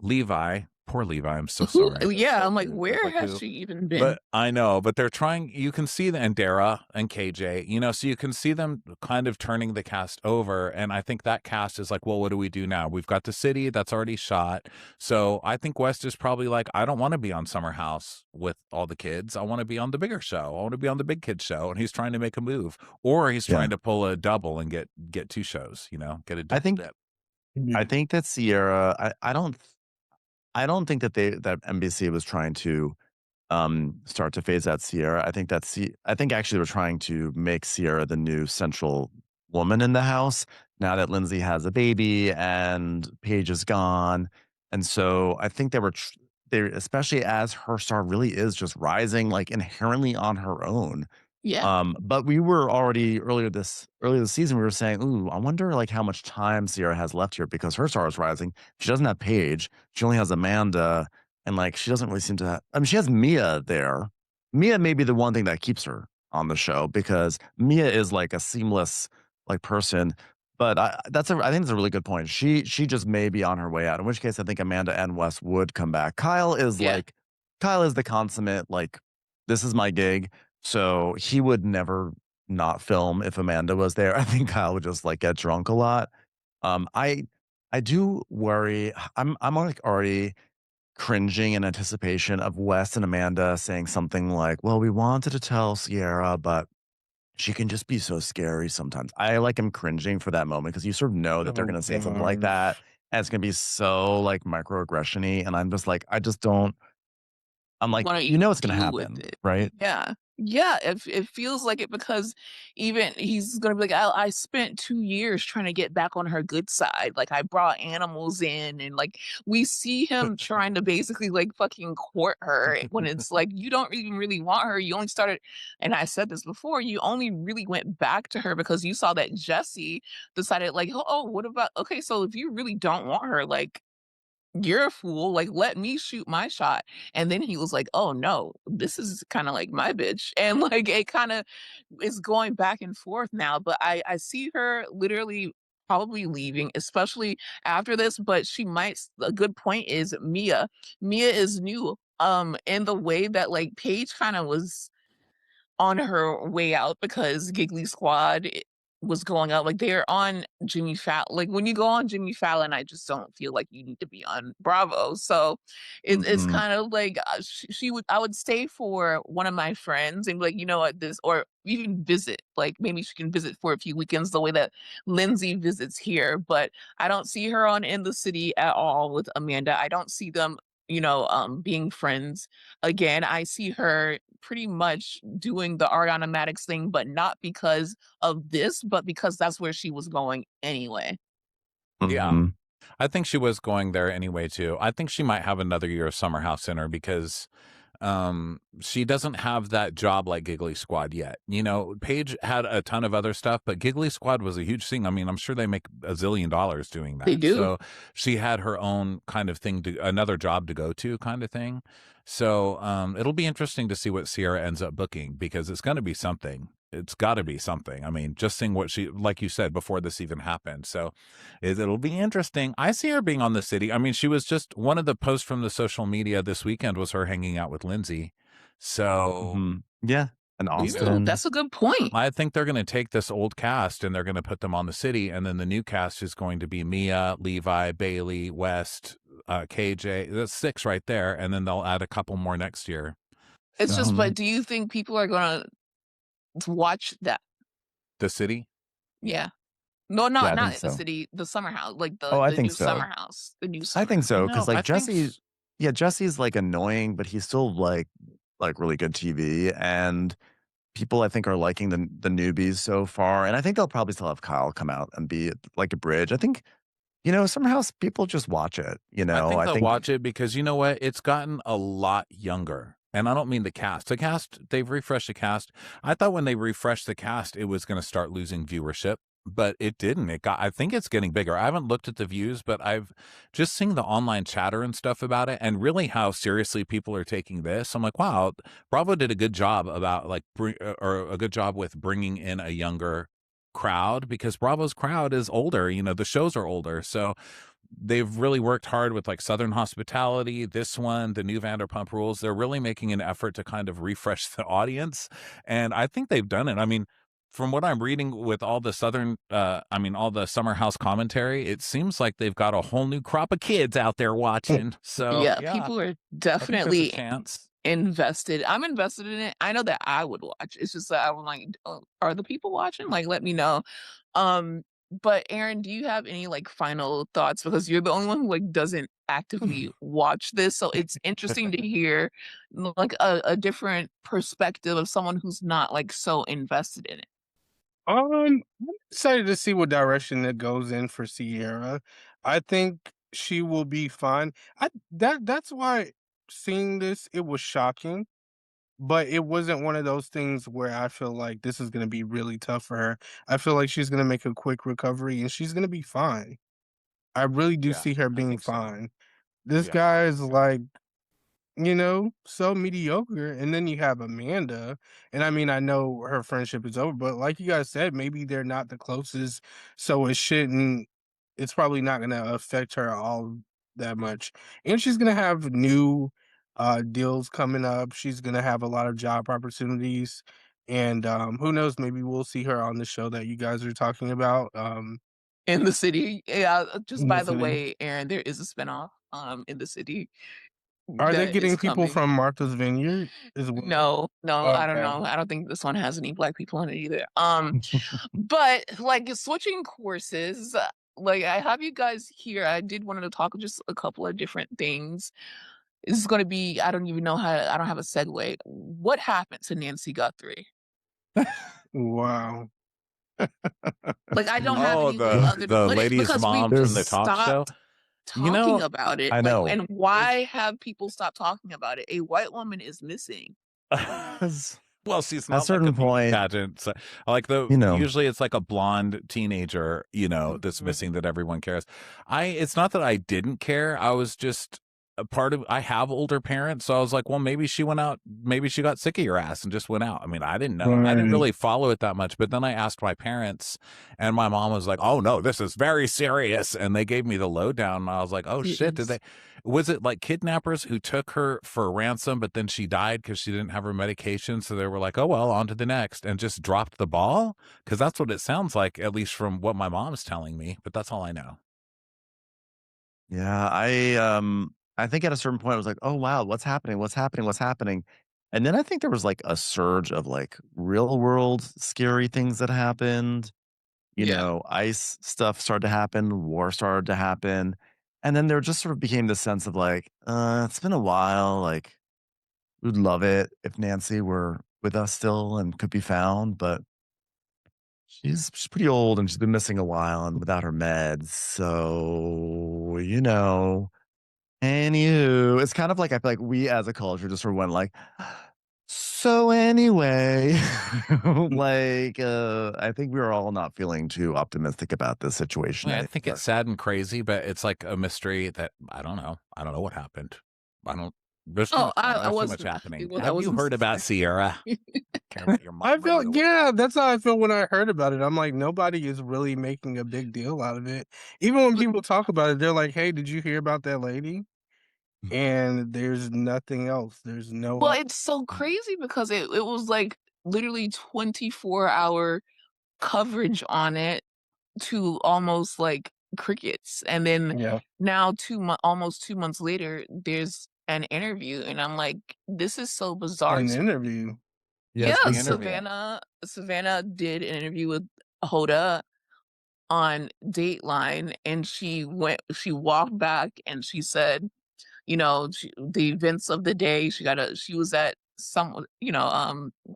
Levi. Poor Levi. I'm so
Who
sorry. It's
Yeah,
so
I'm like,
cute. It's
"Where
like
has
who?
she even been?"
But I know, but they're trying. You can see the and Dara and KJ, so you can see them kind of turning the cast over. And I think that cast is like, well, what do we do now? We've got the city that's already shot. So I think West is probably like, I don't want to be on Summer House with all the kids. I want to be on the bigger show. I want to be on the big kid show. And he's trying to make a move, or he's
Yeah.
trying to pull a double and get two shows. Get a
I
double
think
dip.
I think that Sierra I don't think that NBC was trying to start to phase out Sierra. I think actually we're trying to make Sierra the new central woman in the house now that Lindsay has a baby and Paige is gone. And so I think they especially as her star really is just rising like inherently on her own.
Yeah.
But we were already earlier this season, we were saying, "Ooh, I wonder like how much time Sierra has left here because her star is rising. She doesn't have Paige. She only has Amanda, and like she doesn't really seem to. I mean, she has Mia there. Mia may be the one thing that keeps her on the show because Mia is like a seamless like person. But I think it's a really good point. She just may be on her way out. In which case, I think Amanda and Wes would come back.
Yeah.
Kyle is the consummate like this is my gig so he would never not film if Amanda was there. I think Kyle would just like get drunk a lot. Um, I I do worry. I'm like already cringing in anticipation of Wes and Amanda saying something like, "Well, we wanted to tell Sierra, but she can just be so scary sometimes." I like am cringing for that moment because you sort of know that they're
Oh
going to say something like that,
gosh.
and it's going to be so like microaggression-y, and I'm just like, I just don't. I'm like,
Why don't
you
you
know, it's going to
deal with
happen,
it?
right?
Yeah. Yeah, it feels like it because even he's gonna be like, I spent 2 years trying to get back on her good side, like, I brought animals in, and, like, we see him trying to basically, like, fucking court her when it's like, you don't even really want her, you only started and I said this before, you only really went back to her because you saw that Jesse decided, like, "Oh, what about okay, so if you really don't want her, like, you're a fool, like, let me shoot my shot." And then he was like, "Oh, no, this is kinda like my bitch." And, like, it kinda is going back and forth now, but I see her literally probably leaving, especially after this, but she might a good point is Mia. Mia is new, in the way that, like, Paige kinda was on her way out because Giggly Squad was going up. Like they're on Jimmy Fallon. Like when you go on Jimmy Fallon, I just don't feel like you need to be on Bravo. So it's
Mhm.
kind of like she would. I would stay for one of my friends and be like, you know what, this or even visit. Like maybe she can visit for a few weekends the way that Lindsay visits here. But I don't see her on In the City at all with Amanda. I don't see them. Being friends again. I see her pretty much doing the Ariana Madix thing, but not because of this, but because that's where she was going anyway.
Yeah.
Mhm.
I think she was going there anyway too. I think she might have another year of Summer House in her because she doesn't have that job like Giggly Squad yet. Paige had a ton of other stuff, but Giggly Squad was a huge thing. I mean, I'm sure they make $1 zillion doing
They
that.
do.
So she had her own kind of thing another job to go to kind of thing. So it'll be interesting to see what Sierra ends up booking because it's going to be something. it's got to be something. I mean, just seeing what she, like you said, before this even happened. So it'll be interesting. I see her being on the city. I mean, she was just one of the posts from the social media this weekend was her hanging out with Lindsay. So
Yeah, and
Ooh,
Austin.
that's a good point.
I think they're going to take this old cast and they're going to put them on the city. And then the new cast is going to be Mia, Levi, Bailey, West, KJ. That's 6 right there. And then they'll add a couple more next year.
It's just,
Mhm.
but do you think people are gonna watch that?
The city?
Yeah. No,
Yeah, I
not
think
in the
so.
city, the summer house, like
Oh, I
the
think
new
so.
summer house, the new
I
summer
think
house.
so,
No,
because like
I think
Jesse's like annoying, but he's still like really good TV, and people I think are liking the newbies so far, and I think they'll probably still have Kyle come out and be like a bridge. I think, Summer House people just watch it.
I think
I
they'll
think
watch it because you know what? It's gotten a lot younger. And I don't mean the cast. The cast, they've refreshed the cast. I thought when they refreshed the cast, it was going to start losing viewership, but it didn't. I think it's getting bigger. I haven't looked at the views, but I've just seen the online chatter and stuff about it and really how seriously people are taking this. I'm like, wow, Bravo did a good job about or a good job with bringing in a younger crowd because Bravo's crowd is older. The shows are older. So they've really worked hard with like Southern Hospitality, this one, the new Vanderpump Rules. They're really making an effort to kind of refresh the audience. And I think they've done it. I mean, from what I'm reading with all the all the Summer House commentary, it seems like they've got a whole new crop of kids out there watching. So,
Yeah,
yeah,
people are
I think there's a
definitely
chance.
invested. I'm invested in it. I know that I would watch. It's just that I'm like, oh, are the people watching? Like, let me know. But Aaron, do you have any like final thoughts? Because you're the only one who like doesn't actively watch this, so it's interesting to hear like a different perspective of someone who's not like so invested in it.
I'm excited to see what direction it goes in for Ciara. I think she will be fine. That's why seeing this, it was shocking, but it wasn't one of those things where I feel like this is gonna be really tough for her. I feel like she's gonna make a quick recovery and she's gonna be fine. I really do
Yeah,
see her
I
being
think so.
fine. This
Yeah.
guy is like, so mediocre. And then you have Amanda. And I mean, I know her friendship is over, but like you guys said, maybe they're not the closest. So it's probably not going to affect her all that much. And she's going to have new deals coming up. She's going to have a lot of job opportunities. And who knows, maybe we'll see her on the show that you guys are talking about
In the city, yeah. Just
in the
by the
city.
way, Aaron, there is a spinoff in the city
Are they
that is
getting people
coming.
from Martha's Vineyard as well?
No, no, I don't
Okay.
know. I don't think this one has any black people in it either. But like switching courses, like I have you guys here. I did wanted to talk just a couple of different things. This is going to be, I don't even know how, I don't have a segue. What happened to Nancy Guthrie?
Wow.
Like, I don't have
Oh,
any way
the
other to
the
put it
lady's
because we
mom from the
there's
talk show.
stopped
You
talking
know,
about it.
I
Like,
know.
and why have people stopped talking about it? A white woman is missing.
'Cause
well, she's
at a
not like a
certain
beauty
point,
pageant. So, like usually it's like a blonde teenager, that's missing that everyone cares. It's not that I didn't care. I was just a part of. I have older parents, so I was like, well, maybe she went out. Maybe she got sick of your ass and just went out. I mean, I didn't know. I didn't
Right.
really follow it that much. But then I asked my parents, and my mom was like, "Oh no, this is very serious," and they gave me the lowdown. And I was like, "Oh
It
shit, did
is.
they?" Was it like kidnappers who took her for ransom, but then she died because she didn't have her medication? So they were like, oh, well, on to the next and just dropped the ball? Because that's what it sounds like, at least from what my mom's telling me. But that's all I know.
yeah, I think at a certain point I was like, "Oh wow, what's happening? What's happening? What's happening?" And then I think there was like a surge of like real world scary things that happened.
Yeah.
ICE stuff started to happen, war started to happen. And then there just sort of became this sense of like, it's been a while. Like, we'd love it if Nancy were with us still and could be found, but she's pretty old and she's been missing a while and without her meds. So, anywho, it's kind of like I feel like we as a culture just sort of went like, so anyway, I think we were all not feeling too optimistic about this situation
I think it's
anymore.
sad and crazy, but it's like a mystery that I don't know. I don't know what happened. I don't There's too
Oh,
much going on.
I
There's too much
wasn't.
happening.
I
Have you
wasn't.
heard about Ciara? Care about your
I
mom
feel
really well.
yeah, that's how I feel when I heard about it. I'm like, nobody is really making a big deal out of it. Even when people talk about it, they're like, "Hey, did you hear about that lady?" And there's nothing else. There's no
Well, it's so crazy because it was like literally 24-hour coverage on it to almost like crickets. And then
yeah,
now almost 2 months later, there's an interview, and I'm like, this is so bizarre
an
to me.
interview.
Yeah, it's
Yeah,
big interview.
Savannah did an interview with Hoda on Dateline, and she walked back and she said, the events of the day. She was at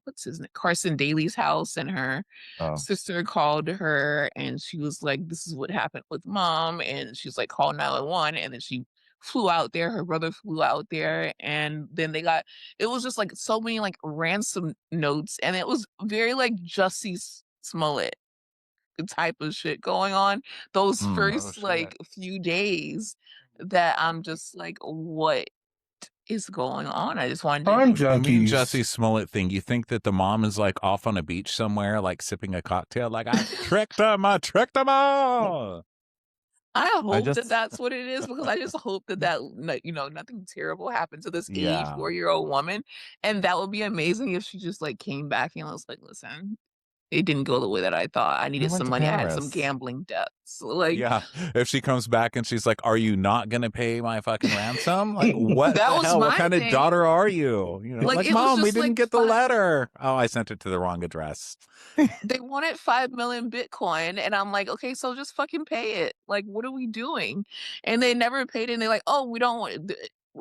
what's his name? Carson Daly's house, and her
Oh,
sister called her and she was like, this is what happened with mom. And she's like, call 911. And then she flew out there. Her brother flew out there. And then it was just like so many like ransom notes. And it was very like Jussie Smollett type of shit going on those
oh
first
shit.
like few days, that I'm just like, what is going on? I just wanted
Crime
I mean,
junkies.
Jussie Smollett thing. You think that the mom is like off on a beach somewhere, like sipping a cocktail, like I tricked them all.
I
I
hope that
just
that's what it is, because I just hope that nothing terrible happened to this
yeah.
84-year-old woman, and that would be amazing if she just like came back and was like, listen, it didn't go the way that I thought. I
I
needed
went
some
to
money. I had some
Paris.
gambling debts. Like,
Yeah. If she comes back and she's like, are you not going to pay my fucking ransom? Like, what
that
the
was
hell? What
my
kind of
thing.
daughter are you? You know,
Like,
like,
it was
mom, we
just
didn't
like
get the letter. Oh, I sent it to the wrong address.
they wanted 5 million Bitcoin, and I'm like, okay, so just fucking pay it. Like, what are we doing? And they never paid it, and they're like, oh, we don't want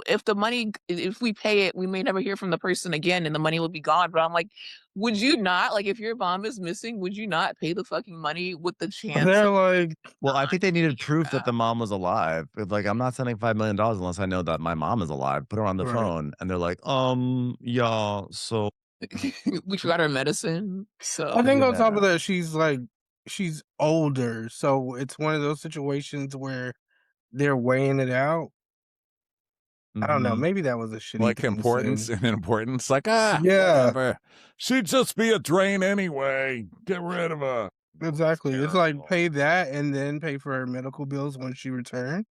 if we pay it, we may never hear from the person again, and the money will be gone. But I'm like, would you not, like, if your mom is missing, would you not pay the fucking money with the chance
They're
of
like,
Well, I
not
think they needed
getting
proof that
back?
the mom was alive. It's like, I'm not sending $5 million unless I know that my mom is alive. Put her on the
right.
phone, and they're like, yeah, so
We forgot our medicine,
I
so
think on top of
yeah.
that, she's older, so it's one of those situations where they're weighing it out. I don't know.
Mhm.
Maybe that was a shitty
Like
thing to say.
importance and importance. Like,
Yeah,
whatever. She'd just be a drain anyway. Get rid of her. It's
exactly. It's like
terrible.
pay that and then pay for her medical bills when she returns.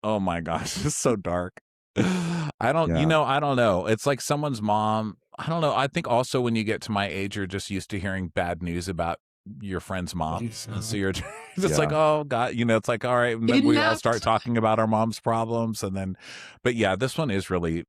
Oh my gosh, it's so dark. I don't,
Yeah.
I don't know. It's like someone's mom. I don't know. I think also when you get to my age, you're just used to hearing bad news about your friend's moms. And so you're just like,
Yeah.
oh God, it's like, all right. And then we all start
kidnapped.
talking about our mom's problems. And then, but yeah, this one is really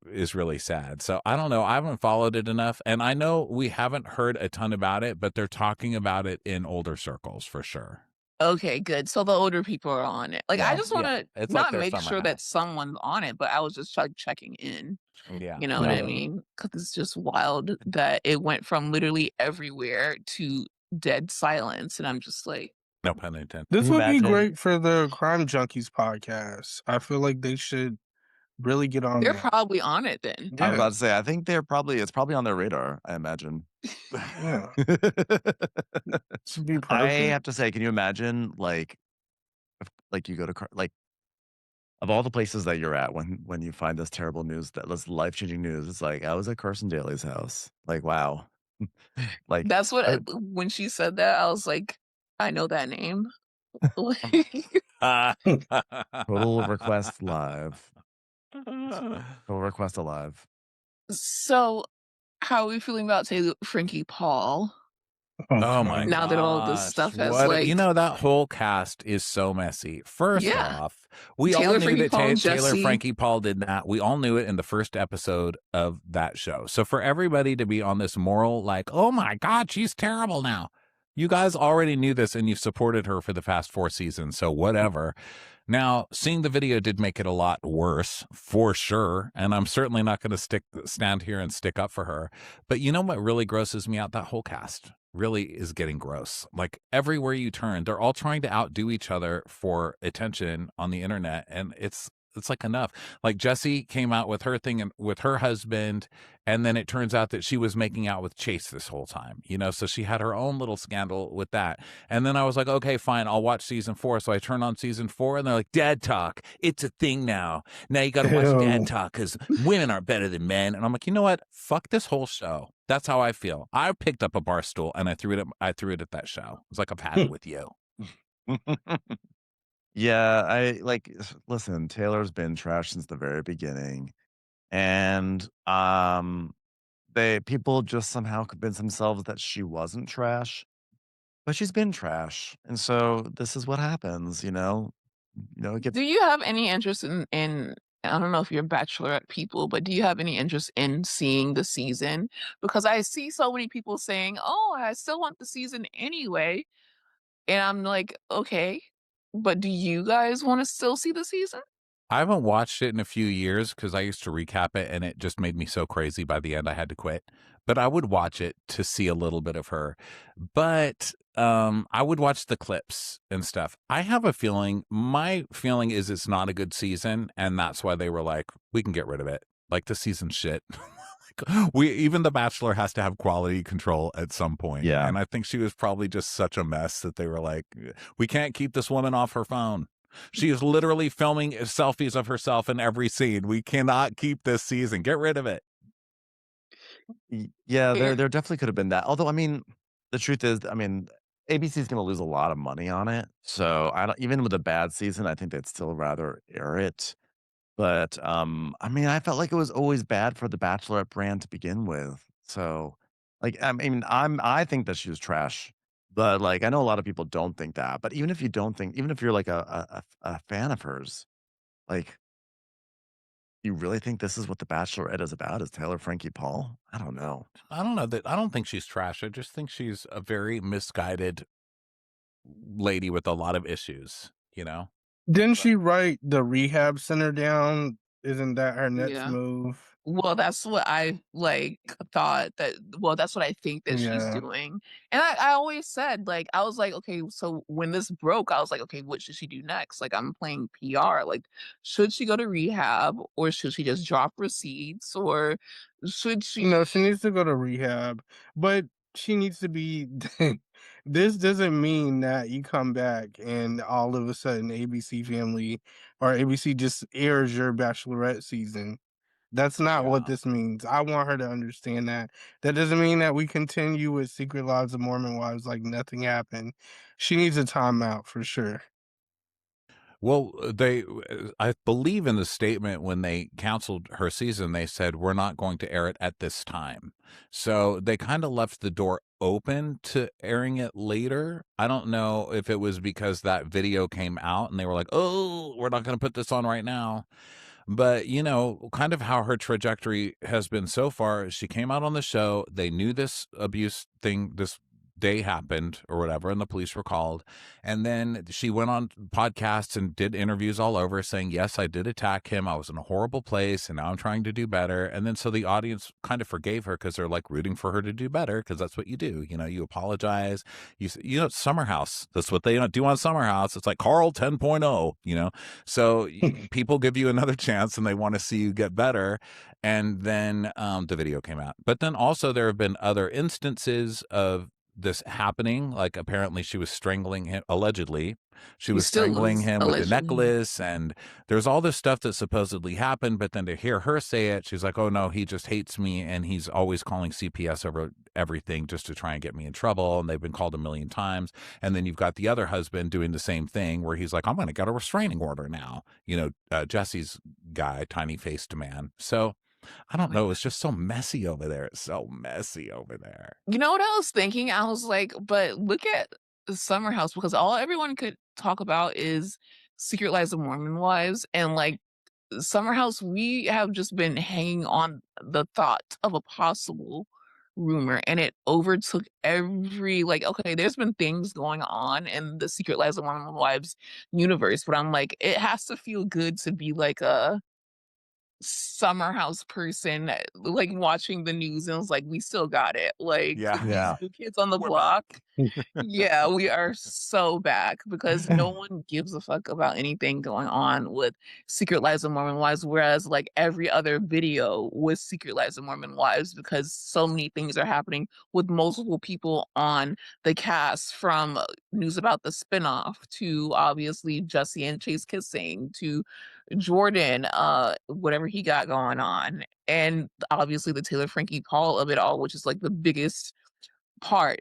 sad. So I don't know. I haven't followed it enough. And I know we haven't heard a ton about it, but they're talking about it in older circles for sure.
Okay, good. So the older people are on it. Like, I
Yeah.
just
Yeah.
wanna
It's like
not
their
make
summer
sure that
house.
someone's on it, but I was just, like, checking in,
Yeah.
you know what I
Yeah.
mean? Because it's just wild that it went from literally everywhere to dead silence, and I'm just like,
No pun intended.
Can
This
you
would be
imagine?
great for the Crime Junkies podcast. I feel like they should really get on
they're
that.
probably on it then.
I was
Yeah,
about to say, I think it's probably on their radar, I imagine.
yeah. This would be
I
perfect.
have to say, can you imagine, like, if you go to like, of all the places that you're at when you find this terrible news, this life-changing news, it's like, I was at Carson Daly's house. Like, wow. Like,
That's what
I
when she said that, I was like, "I know that name." Like,
total request live. Total request alive.
so how are we feeling about Taylor Frankie Paul
Oh
Oh my
god.
now that all this
gosh.
stuff has,
What
like,
that whole cast is so messy. First
yeah,
off, we all
Taylor
knew
Frankie
that
Paul,
Taylor
Jesse.
Frankie Paul did not. We all knew it in the first episode of that show. So for everybody to be on this moral, like, oh my God, she's terrible now. You guys already knew this and you've supported her for the past 4 seasons. So whatever. Now, seeing the video did make it a lot worse, for sure. And I'm certainly not going to stand here and stick up for her. But you know what really grosses me out? That whole cast really is getting gross. Like everywhere you turn, they're all trying to outdo each other for attention on the internet. And it's It's like enough. Like Jessie came out with her thing and with her husband, and then it turns out that she was making out with Chase this whole time, you know, so she had her own little scandal with that. And then I was like, okay, fine, I'll watch season 4. So I turned on season 4 and they're like, dad talk. It's a thing now. Now you got to watch dad
Ew.
talk because women are better than men. And I'm like, you know what? Fuck this whole show. That's how I feel. I picked up a bar stool and I threw it at that show. It's like I've had it with you.
Yeah, I like listen, Taylor's been trash since the very beginning. And they people just somehow convince themselves that she wasn't trash, but she's been trash. And so this is what happens, you know? It gets
Do you have any interest in I don't know if you're bachelorette people, but do you have any interest in seeing the season? Because I see so many people saying, "Oh, I still want the season anyway." And I'm like, "Okay, but do you guys wanna still see the season?"
I haven't watched it in a few years because I used to recap it and it just made me so crazy by the end I had to quit. But I would watch it to see a little bit of her. But I would watch the clips and stuff. I have a feeling, my feeling is it's not a good season, and that's why they were like, we can get rid of it. Like the season shit. We even The Bachelor has to have quality control at some point.
yeah.
And I think she was probably just such a mess that they were like, we can't keep this woman off her phone. She is literally filming selfies of herself in every scene. We cannot keep this season. Get rid of it.
Yeah,
Yeah.
there definitely could have been that. Although, I mean, the truth is, I mean, ABC is going to lose a lot of money on it. So I don't, even with a bad season, I think they'd still rather air it. But I mean, I felt like it was always bad for the Bachelorette brand to begin with. So, like, I mean, I think that she was trash, but like, I know a lot of people don't think that. But even if you don't think, even if you're like a fan of hers, like, you really think this is what the Bachelorette is about? Is Taylor Frankie Paul? I don't know.
I don't know that I don't think she's trash. I just think she's a very misguided lady with a lot of issues, you know?
Didn't
But
she write the rehab center down? Isn't that her next
Yeah.
move?
Well, that's what I, like, thought that well, that's what I think that she's
Yeah.
doing, and I always said, like, I was like, "Okay," so when this broke, I was like, "Okay, what should she do next?" Like, I'm playing PR, like, should she go to rehab, or should she just drop receipts, or should she
No, she needs to go to rehab, but she needs to be this doesn't mean that you come back and all of a sudden ABC Family or ABC just airs your Bachelorette season. That's not what
yeah.
this means. I want her to understand that. That doesn't mean that we continue with Secret Lives of Mormon Wives like nothing happened. She needs a timeout for sure.
Well, I believe in the statement when they canceled her season, they said, we're not going to air it at this time. So they kind of left the door open to airing it later. I don't know if it was because that video came out and they were like, oh, we're not going to put this on right now. But, you know, kind of how her trajectory has been so far, she came out on the show. They knew this abuse thing, this day happened or whatever, and the police were called. And then she went on podcasts and did interviews all over saying, yes, I did attack him. I was in a horrible place and now I'm trying to do better. And then so the audience kind of forgave her because they're like rooting for her to do better because that's what you do. You know, you apologize. It's Summer House. That's what they do on Summer House. It's like Carl 10.0, you know? So people give you another chance and they want to see you get better. And then the video came out. But then also there have been other instances of this happening. Like apparently she was strangling him, allegedly. She
he
was
still
strangling
is
him with a
allegedly.
necklace, and there's all this stuff that supposedly happened. But then to hear her say it, she's like, oh no, he just hates me and he's always calling CPS over everything just to try and get me in trouble. And they've been called a million times. And then you've got the other husband doing the same thing where he's like, I'm going to get a restraining order now. You know, Jesse's guy, tiny faced man. So I
Oh
don't
my
know. It's just so messy over there. It's so messy over there.
You know what I was thinking? I was like, but look at the Summer House because all everyone could talk about is Secret Lives of Mormon Wives and like Summer House, we have just been hanging on the thought of a possible rumor and it overtook every like okay, there's been things going on in the Secret Lives of Mormon Wives universe, but I'm like, it has to feel good to be like a summer house person, like, watching the news and was like, "We still got it." Like,
Yeah.
these
Yeah.
new kids on the
We're back.
block, yeah, we are so back because no one gives a fuck about anything going on with Secret Lives of Mormon Wives, whereas, like, every other video was Secret Lives of Mormon Wives because so many things are happening with multiple people on the cast, from news about the spinoff to obviously Jesse and Chase kissing to Jordan, whatever he got going on, and obviously the Taylor Frankie Paul of it all, which is like the biggest part.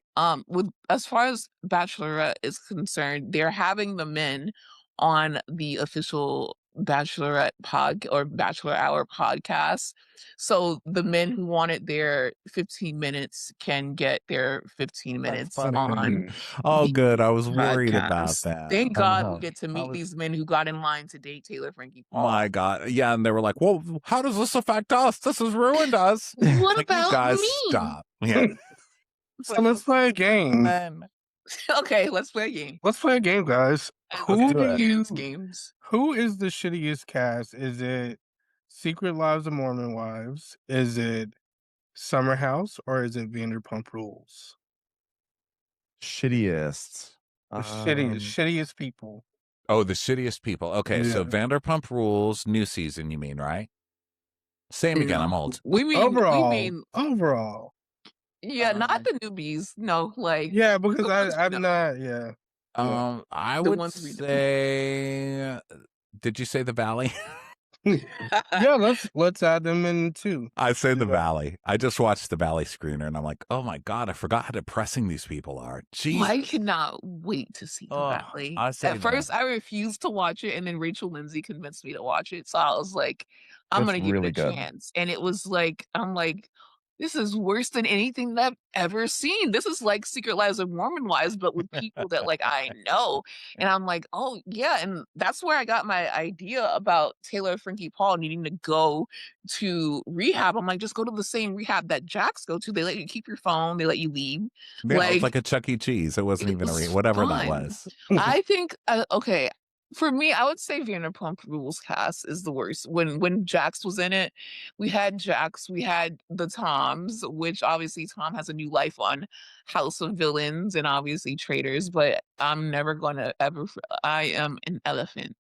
With as far as Bachelorette is concerned, they're having the men on the official Bachelorette pod or Bachelor Hour podcast. So the men who wanted their 15 minutes can get their 15
That's
minutes
funny.
on
Oh,
the
good. I was worried about
podcast.
that.
Thank
I
God we
know.
get to
I
meet
was
these men who got in line to date Taylor Frankie
My
Paul.
God. Yeah. And they were like, well, how does this affect us? This has ruined us.
What
Like, you
about
guys
me?
stop.
yeah. It's
So
like
let's play a game.
then
Okay, let's play a game.
Let's play a game, guys.
let's
Who
do
do
it.
Dance
you
games.
who is the shittiest cast? Is it Secret Lives of Mormon Wives? Is it Summer House or is it Vanderpump Rules?
Shittiest.
The
Um,
shittiest people.
Oh, the shittiest people. Okay. So
Yeah.
Vanderpump Rules, new season, you mean, right? Same again.
No,
I'm old.
we
Overall.
mean,
Overall.
yeah, not
Um,
the newbies. No, like
Yeah, because
the ones we
I'm
know,
not, yeah. Yeah.
I
the
would
ones we know.
say, did you say the Valley?
Yeah, let's add them in too.
I say the
Yeah.
Valley. I just watched the Valley screener and I'm like, oh my God, I forgot how depressing these people are.
Oh, I
Jesus.
cannot wait to see the
Oh,
Valley.
I say
At
that.
first, I refused to watch it, and then Rachel Lindsay convinced me to watch it. So I was like, I'm
it's
gonna give it
really
a
good.
chance. And it was like, I'm like, this is worse than anything that I've ever seen. This is like Secret Lives of Mormon Wives, but with people that like I know. And I'm like, oh yeah. And that's where I got my idea about Taylor Frankie Paul needing to go to rehab. I'm like, just go to the same rehab that Jax go to. They let you keep your phone, they let you leave.
Yeah, it was like
Like,
a Chuck E. Cheese. It wasn't
it
even
was
whatever that
fun.
was.
I think, okay, for me, I would say Vanderpump Rules cast is the worst. When Jax was in it, we had Jax, we had the Toms, which obviously Tom has a new life on House of Villains and obviously Traitors, but I'm never gonna ever I am an elephant.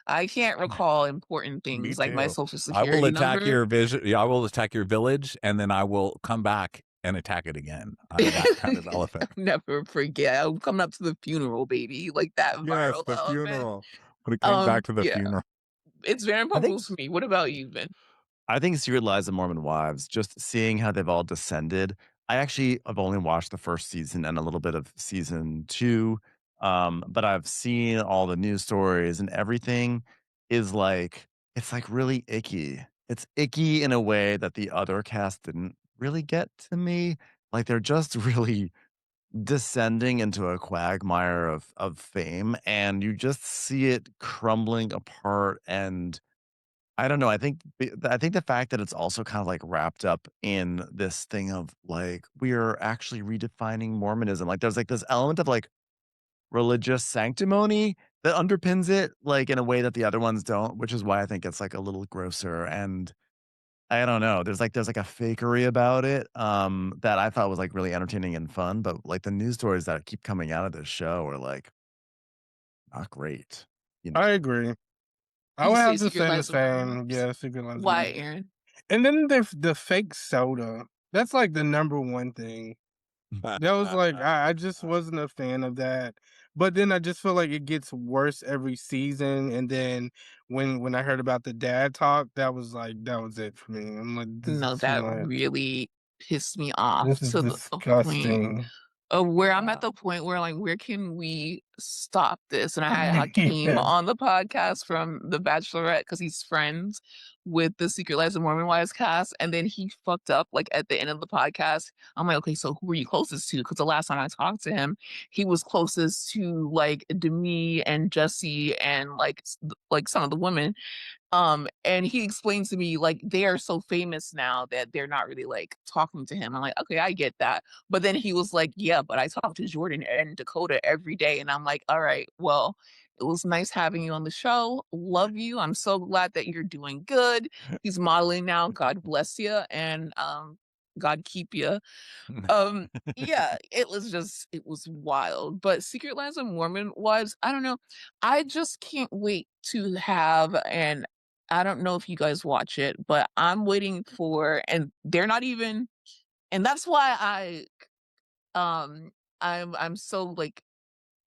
I can't recall important
Me
things like my
too.
Social
I will
Security
attack
number.
your vision. Yeah, I will attack your village and then I will come back and attack it again. I'm that kind of elephant.
Never forget. I'm coming up to the funeral, baby, like that
Yes,
viral
the
elephant.
funeral. When it came back to the
Yeah,
funeral.
it's
I
Vanderpump
think
Rules for me. What about you, Ben?
I think Secret Lives of Mormon Wives, just seeing how they've all descended. I actually have only watched the first season and a little bit of season two, but I've seen all the news stories and everything is like, it's like really icky. It's icky in a way that the other cast didn't really get to me. Like they're just really descending into a quagmire of fame, and you just see it crumbling apart. And I don't know. I think the fact that it's also kind of like wrapped up in this thing of like we are actually redefining Mormonism. Like there's like this element of like religious sanctimony that underpins it, like in a way that the other ones don't, which is why I think it's like a little grosser. And I don't know. There's like a fakery about it that I thought was like really entertaining and fun. But like the news stories that keep coming out of this show are like not great. You know.
I agree. I
You
would
say
have to
Secret
say the
Lives of Mormon
same.
Wives?
Yeah, Secret Lives of
Why,
Mormon.
Aaron?
And then the fake soda. That's like the number one thing. That was like I just wasn't a fan of that. But then I just feel like it gets worse every season. And then when I heard about the dad talk, that was like that was it for me. I'm like, this is
No,
too
that
much.
really pissed me off
This is
to the point
disgusting.
where I'm at
Yeah.
the point where like, where can we stop this? And I had Hakeem
Yeah.
on the podcast from The Bachelorette because he's friends with the Secret Lives of Mormon Wives cast, and then he fucked up like at the end of the podcast. I'm like, okay, so who are you closest to? Because the last time I talked to him, he was closest to like Demi and Jesse and like like some of the women. And he explained to me, like, they are so famous now that they're not really, like, talking to him. I'm like, "Okay, I get that." But then he was like, "Yeah, but I talk to Jordan and Dakota every day." And I'm like, "All right, well, It was nice having you on the show. Love you. I'm so glad that you're doing good. He's modeling now. God bless you, and God keep you. Um, yeah, it was wild. But Secret Lands of Mormon was, I don't know. I just can't wait to have, and I don't know if you guys watch it, but I'm waiting for, and they're not even, and that's why um I'm so like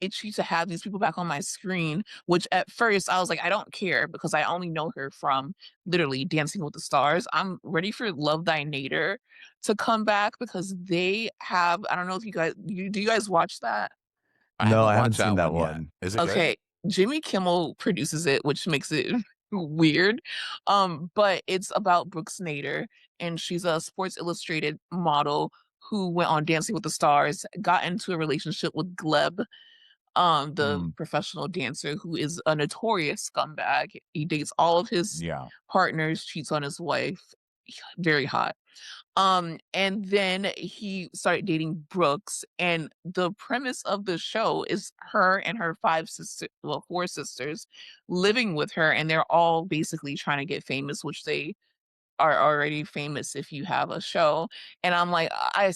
itchy to have these people back on my screen, which at first I was like, I don't care because I only know her from literally Dancing with the Stars. I'm ready for Love Thy Nader to come back because they have, I don't know if do you guys watch that?
I
No,
haven't
I haven't
watched
seen
that
that
one yet.
one.
Is it good?
Okay, Jimmy Kimmel produces it, which makes it weird. But it's about Brooks Nader, and she's a Sports Illustrated model who went on Dancing with the Stars, got into a relationship with Gleb, the
Mm,
professional dancer who is a notorious scumbag. He dates all of his
Yeah.
partners, cheats on his wife. Very hot. And then he started dating Brooks, and the premise of the show is her and her four sisters living with her, and they're all basically trying to get famous, which they are already famous if you have a show. And I'm like, I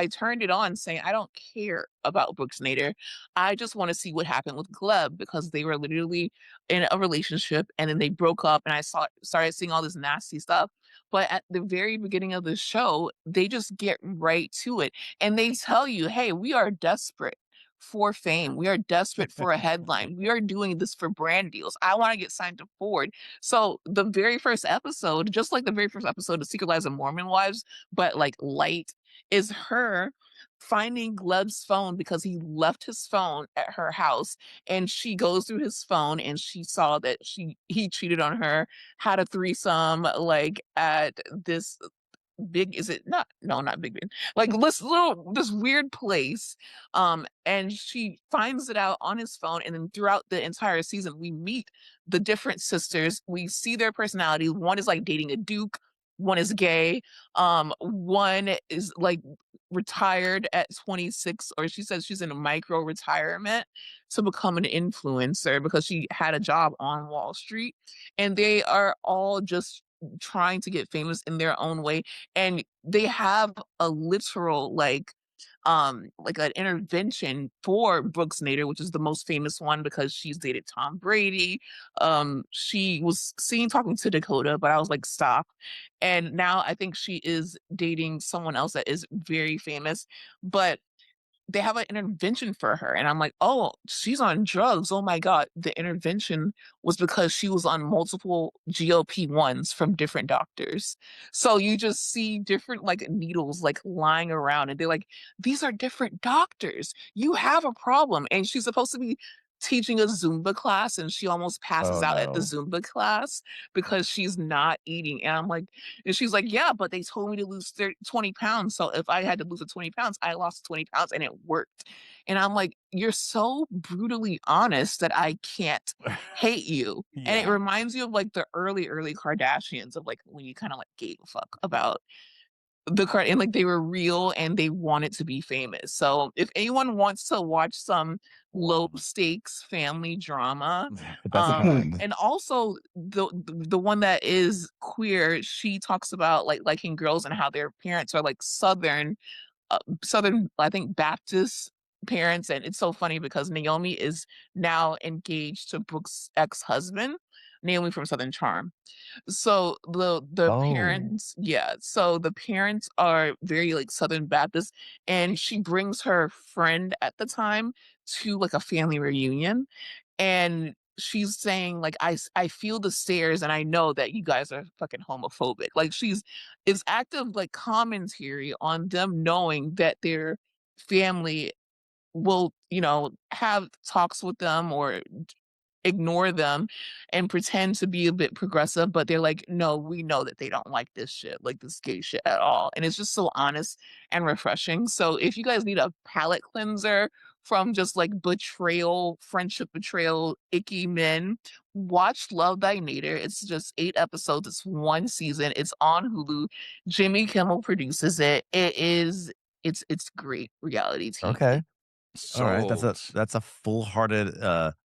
turned it on saying, I don't care about Brooks Nader. I just want to see what happened with Gleb because they were literally in a relationship and then they broke up and started seeing all this nasty stuff. But at the very beginning of the show, they just get right to it and they tell you, hey, we are desperate for fame. We are desperate for a headline. We are doing this for brand deals. I want to get signed to Ford. So the very first episode, just like the very first episode of Secret Lives of Mormon Wives, but like light, is her finding Gleb's phone because he left his phone at her house, and she goes through his phone and she saw that he cheated on her, had a threesome like at this big, is it not, no, not Big Ben, like this weird place. And she finds it out on his phone, and then throughout the entire season we meet the different sisters, we see their personalities. One is like dating a duke, one is gay, one is like retired at 26, or she says she's in a micro retirement to become an influencer because she had a job on Wall Street, and they are all just trying to get famous in their own way, and they have a literal like an intervention for Brooks Nader, which is the most famous one because she's dated Tom Brady. She was seen talking to Dakota, but I was like, stop. And now I think she is dating someone else that is very famous. But they have an intervention for her. And I'm like, oh, she's on drugs. Oh my God. The intervention was because she was on multiple GLP-1s from different doctors. So you just see different like needles like lying around, and they're like, these are different doctors. You have a problem. And she's supposed to be teaching a Zumba class, and she almost passes
oh
out at the
no.
Zumba class because she's not eating. And I'm like, and she's like, yeah, but they told me to lose 20 pounds. So if I had to lose the 20 pounds, I lost 20 pounds and it worked. And I'm like, you're so brutally honest that I can't hate you. And it
Yeah.
reminds you of like the early Kardashians of like when you kind of like gave a fuck about and like they were real and they wanted to be famous. So if anyone wants to watch some low stakes family drama,
It doesn't end.
and also the one that is queer, she talks about like liking girls and how their parents are like southern, I think, Baptist parents. And it's so funny because Naomi is now engaged to Brooks' ex-husband, Naomi from Southern Charm. So the
Oh.
parents, yeah, so the parents are very like Southern Baptist, and she brings her friend at the time to like a family reunion, and she's saying like, I feel the stares and I know that you guys are fucking homophobic. Like she's is active like commentary on them knowing that their family will, have talks with them or ignore them and pretend to be a bit progressive, but they're like, no, we know that they don't like this shit, like this gay shit at all. And it's just so honest and refreshing. So if you guys need a palate cleanser from just like betrayal, friendship betrayal, icky men, watch Love Thy Nader. It's just 8 episodes. It's one season. It's on Hulu. Jimmy Kimmel produces it. It's great reality TV.
Okay. All right,
Sold.
that's a full-hearted,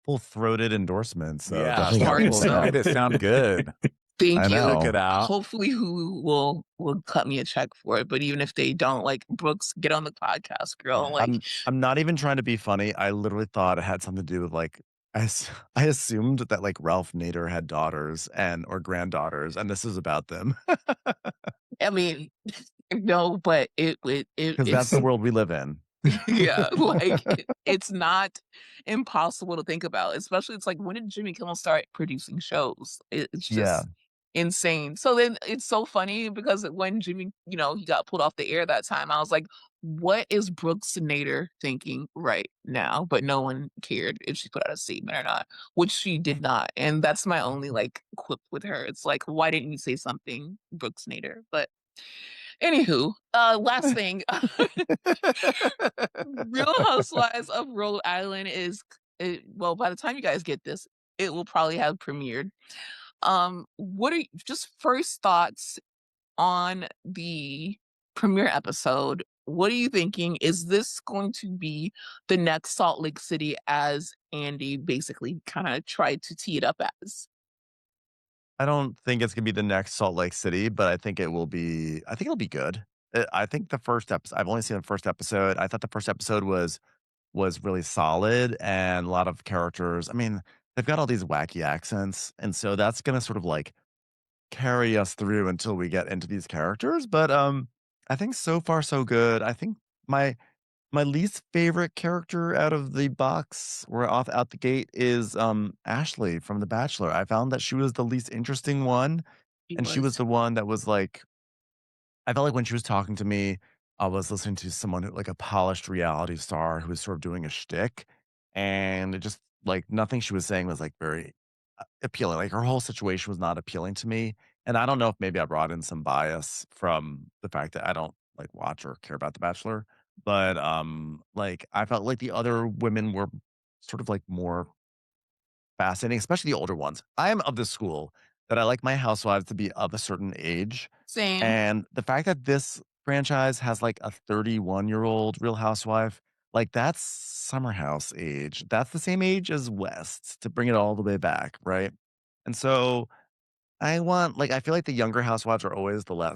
full-throated endorsement, so
Yeah,
definitely
stop.
Heart
grateful
Well,
for
you
that.
made
so.
it sound good.
Thank
I
you.
Took it
know.
out.
Hopefully who will cut me a check for it, but even if they don't, like, Brooks, get on the podcast, girl, like,
I'm not even trying to be funny. I literally thought it had something to do with, like, I assumed that, like, Ralph Nader had daughters and or granddaughters, and this is about them
I mean, no, but
because that's the
it's
world we live in.
yeah, like, it's not impossible to think about, especially it's like, when did Jimmy Kimmel start producing shows? It's
Yeah.
just insane. So then it's so funny because when Jimmy, he got pulled off the air that time, I was like, "What is Brooks Nader thinking right now?" But no one cared if she put out a statement or not, which she did not, and that's my only, like, quip with her. It's like, "Why didn't you say something, Brooks Nader?" But anywho, last thing. Real Housewives of Rhode Island well, by the time you guys get this, it will probably have premiered. What are just first thoughts on the premiere episode? What are you thinking? Is this going to be the next Salt Lake City as Andy basically kind of tried to tee it up as?
I don't think it's gonna be the next Salt Lake City, but I think it'll be good. I think the first episode I've only seen the first episode. I thought the first episode was really solid and a lot of characters. I mean, they've got all these wacky accents, and so that's gonna sort of like carry us through until we get into these characters. But I think so far so good. I think my my least favorite character out of the box or off out the gate is Ashley from The Bachelor. I found that she was the least interesting one,
He
and she was
was.
the one that was like I felt like when she was talking to me, I was listening to someone who like a polished reality star who was sort of doing a shtick, and it just like nothing she was saying was like very appealing. Like her whole situation was not appealing to me, and I don't know if maybe I brought in some bias from the fact that I don't like watch or care about The Bachelor, but like I felt like the other women were sort of like more fascinating, especially the older ones. I am of the school that I like my housewives to be of a certain age,
Same.
and the fact that this franchise has, like, a 31-year-old Real Housewife, like, that's Summer House age. That's the same age as West, to bring it all the way back, right? And so, I feel like the younger housewives are always the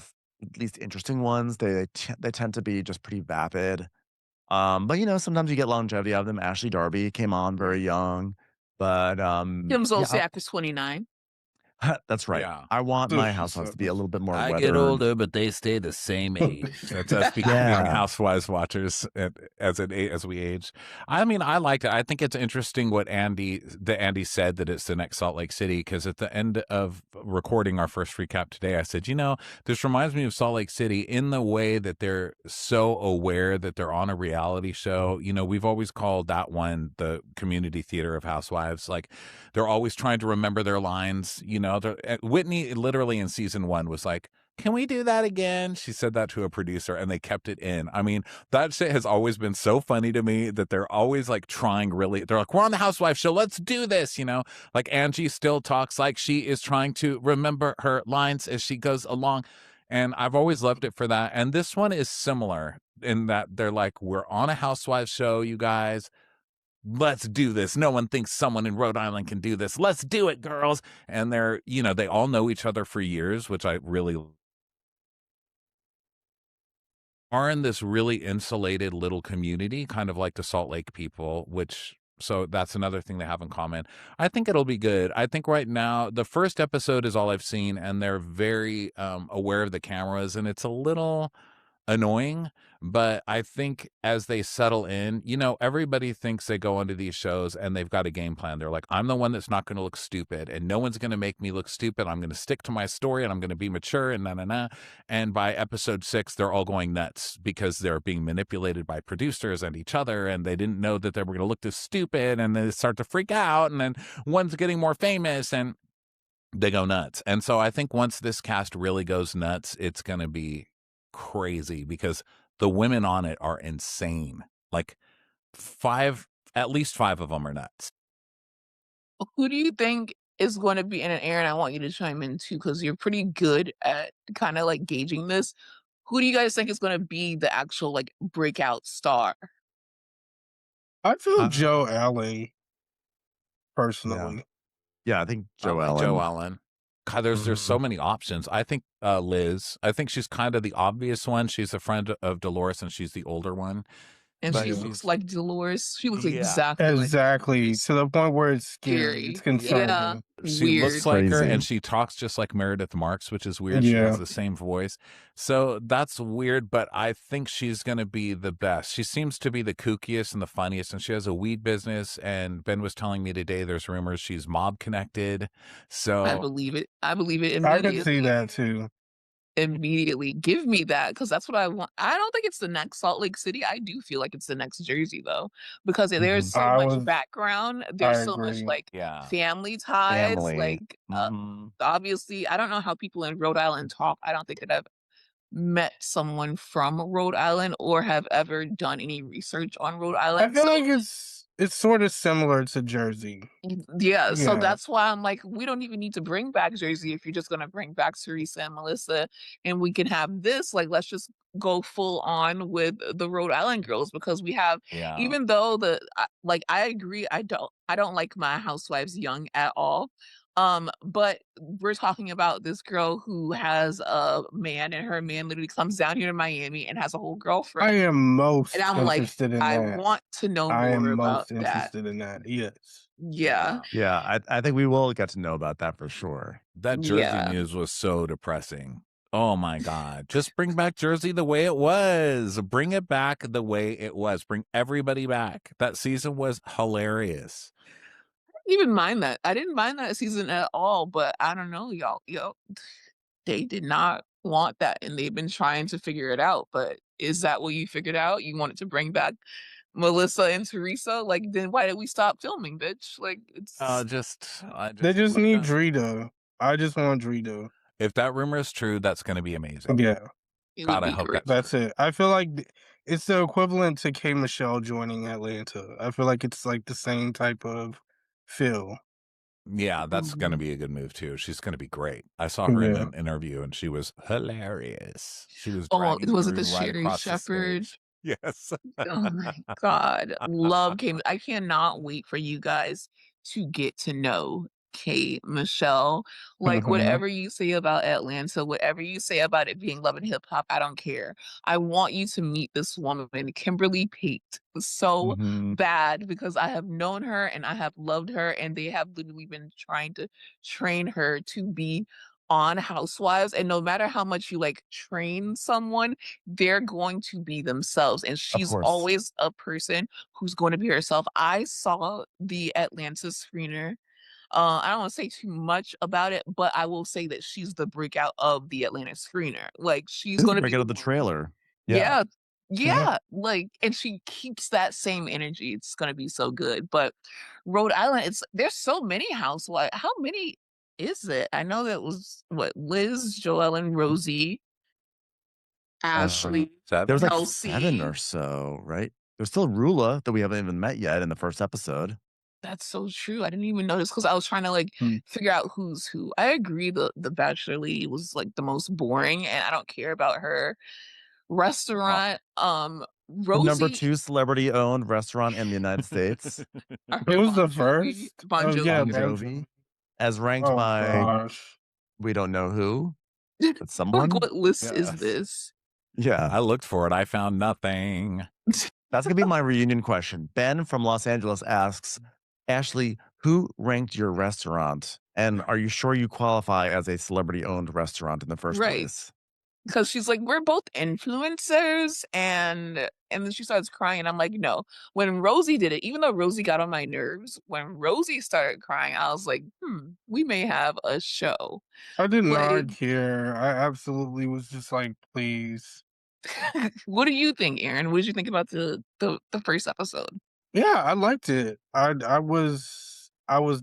least interesting ones. They tend to be just pretty vapid. But, sometimes you get longevity out of them. Ashley Darby came on very young, but,
Kim
yeah,
Zolciak was 29.
that's right.
Yeah.
I want my housewives to be a
That's
little bit more
I get
weathered.
older, but they stay the same age. That's us becoming
Yeah.
housewives watchers as we age. I mean, I like it. I think it's interesting what Andy said that it's the next Salt Lake City because at the end of recording our first recap today, I said, this reminds me of Salt Lake City in the way that they're so aware that they're on a reality show. We've always called that one the community theater of housewives. Like they're always trying to remember their lines. Whitney literally in season 1 was like, "Can we do that again?" She said that to a producer and they kept it in. I mean, that shit has always been so funny to me that they're always like trying really. They're like, "We're on the Housewife show. Let's do this." Like Angie still talks like she is trying to remember her lines as she goes along. And I've always loved it for that. And this one is similar in that they're like, "We're on a Housewives show, you guys. Let's do this. No one thinks someone in Rhode Island can do this. Let's do it, girls." And they all know each other for years, which I really are in this really insulated little community, kind of like the Salt Lake people, so that's another thing they have in common. I think it'll be good. I think right now, the first episode is all I've seen, and they're very aware of the cameras, and it's a little annoying, but I think as they settle in, everybody thinks they go onto these shows and they've got a game plan. They're like, I'm the one that's not going to look stupid and no one's going to make me look stupid. I'm going to stick to my story and I'm going to be mature and na na na. And by episode 6, they're all going nuts because they're being manipulated by producers and each other. And they didn't know that they were going to look this stupid and they start to freak out. And then one's getting more famous and they go nuts. And so I think once this cast really goes nuts, it's going to be crazy because the women on it are insane. Like at least 5 of them are nuts.
Who do you think is going to be in an Aaron? I want you to chime in too, because you're pretty good at kind of like gauging this. Who do you guys think is going to be the actual like breakout star?
I feel
Uh,
Joe Allen
yeah.
personally.
Yeah, I think
I
Joe
like Joe
Allen.
Allen. God, there's so
Mhm.
many options. I think Liz. I think she's kind of the obvious one. She's a friend of Dolores, and she's the older one.
And
But
she
Yeah.
looks
she's
like Dolores. She looks
yeah,
exactly like
Exactly,
Dolores.
to the point where it's scary, it's
Scary. Yeah.
concerning.
she
It's
looks
Weird.
like her, and
crazy.
she talks just like Meredith Marks, which is weird. She has
Yeah.
the same voice, so that's weird. But I think she's going to be the best. She seems to be the kookiest and the funniest, and she has a weed business. And Ben was telling me today there's rumors she's mob connected.
I
So
believe it. I believe it
I could see
immediately.
that too.
Immediately. Give me that because that's what I want. I don't think it's the next Salt Lake City. I do feel like it's the next Jersey though, because there's
Mhm.
so
I
much
was
background.
I
There's so much
agree.
like
yeah,
family ties.
Family.
Like
Mhm.
obviously, I don't know how people in Rhode Island talk. I don't think that I've met someone from Rhode Island or have ever done any research on Rhode
I
Island.
feel
So
like it's sort of similar to Jersey.
yeah, so
Yeah.
that's why I'm like, we don't even need to bring back Jersey if you're just gonna bring back Teresa and Melissa, and we can have this. Like, let's just go full on with the Rhode Island girls because we have,
yeah.
even though like I agree, I don't like my housewives young at all. But we're talking about this girl who has a man, and her man literally comes down here to Miami and has a whole
I
girlfriend,
am
and
most
I'm like,
interested in
I
that.
want to know
I
more
am
about
most
that.
interested in that, yes.
Yeah,
Yeah.
Yeah, I think we will get to know about that for sure.
That Jersey
yeah.
news was so depressing. Oh my God. Just bring back Jersey the way it was. Bring it back the way it was. Bring everybody back. That season was hilarious.
Even mind that. I didn't mind that season at all, but I don't know, they did not want that, and they've been trying to figure it out, but is that what you figured out? You wanted to bring back Melissa and Teresa? Like, then why did we stop filming, bitch? Like, it's
I
They
just
just
love
need
that.
Drita. I just want Drita.
If that rumor is true, that's going to be amazing.
Yeah,
it would
God, I
be
hope
great.
that's
that's
true.
it. I feel like it's the equivalent to K Michelle joining Atlanta. I feel like it's like the same type of feel.
Yeah, that's going to
Mhm.
be a good move too. She's going to be great. I saw her in
Yeah.
an interview and she was hilarious. She was
Oh,
dragging
was it
Drew
the
right
Sherry
across the
Shepherd?
stage. Yes.
Oh my god, love K I cannot wait for you guys to get to know K Michelle. Like,
Mhm.
whatever you say about Atlanta, whatever you say about it being Love and Hip Hop, I don't care. I want you to meet this woman, Kimberly Pate, so
Mhm.
bad because I have known her and I have loved her, and they have literally been trying to train her to be on Housewives, and no matter how much you, like, train someone, they're going to be themselves, and
Of
she's
course.
always a person who's going to be herself. I saw the Atlanta screener. I don't want to say too much about it, but I will say that she's the breakout of the Atlanta screener. Like, she's
This is
going
the
to be
breakout
the
of the
one.
trailer. Yeah.
Yeah.
Yeah.
Yeah, like, and she keeps that same energy. It's gonna be so good. But Rhode Island, there's so many housewives. How many is it? I know that was what, Liz, Joelle, and Rosie,
Uh,
Ashley,
there was
Seven?
like 7
Kelsey.
or so, right? There's still Rula that we haven't even met yet in the first episode.
That's so true. I didn't even notice because I was trying to, like,
Mm.
figure out who's who. I agree the Bachelor lady was, like, the most boring, and I don't care about her.
Oh.
Restaurant,
The number
Rosie
2 celebrity-owned restaurant in the United States,
I
It
heard
was
Bon
the
Jovi.
first?
Bon
Oh, yeah,
Jovi
Bon
is a
Bon
Jovi,
Jovi.
as ranked
Oh
by
gosh.
we don't know who, but
like,
someone.
what list is
Yes.
this?
Yeah.
I looked for it. I found nothing.
That's gonna be my reunion question. Ben from Los Angeles asks, "Ashley, who ranked your restaurant? And are you sure you qualify as a celebrity-owned restaurant in the first
Right.
place?"
Because she's like, "We're both influencers," and then she starts crying, and I'm like, "No." When Rosie did it, even though Rosie got on my nerves, when Rosie started crying, I was like, we may have a show."
I did
Like,
not care. I absolutely was just like, "Please."
what do you think, Aaron? What did you think about the first episode?
Yeah, I liked it. I was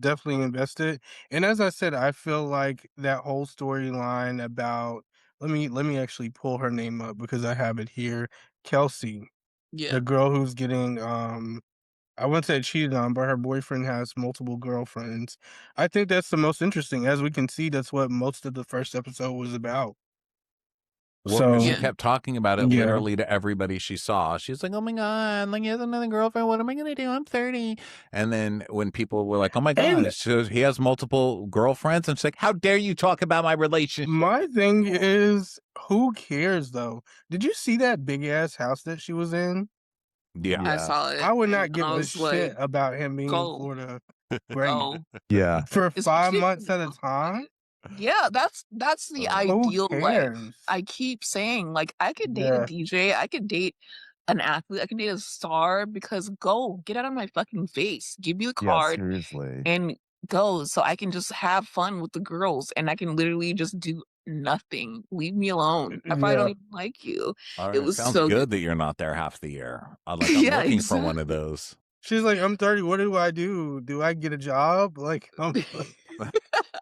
definitely invested, and as I said, I feel like that whole storyline about let me actually pull her name up because I have it here. Kelsey,
Yeah.
the girl who's getting, I wouldn't say cheated on, but her boyfriend has multiple girlfriends. I think that's the most interesting. As we can see, that's what most of the first episode was about.
Well, because she
Yeah.
kept talking about it
Yeah.
literally to everybody she saw. She's like, "Oh my god, like he has another girlfriend. What am I gonna do? I'm 30." And then when people were like, "Oh my
And
god, so he has multiple girlfriends," and she's like, "How dare you talk about my relationship?"
my thing is, who cares though? Did you see that big ass house that she was in?
Yeah.
I
Yeah.
saw it,
I would
and
not
I
give a
was like,
shit about him being in
"Go,
Florida. Great.
go."
Yeah.
For 5
Especially
months at a time?
yeah, that's the
Who
ideal life.
cares?
I keep saying, like, I could date a
Yeah.
DJ, I could date an athlete, I could date a star because go, get out of my fucking face. Give me the
Yeah,
card
seriously.
and go so I can just have fun with the girls and I can literally just do nothing. Leave me alone. I probably don't
Yeah.
even like you.
All
It
right,
was
sounds
so
good
good.
that you're not there half the year. I'm
Yeah,
looking for one of
exactly.
those.
She's like, "I'm 30, what do I do? Do I get a job?" Like, I'm like,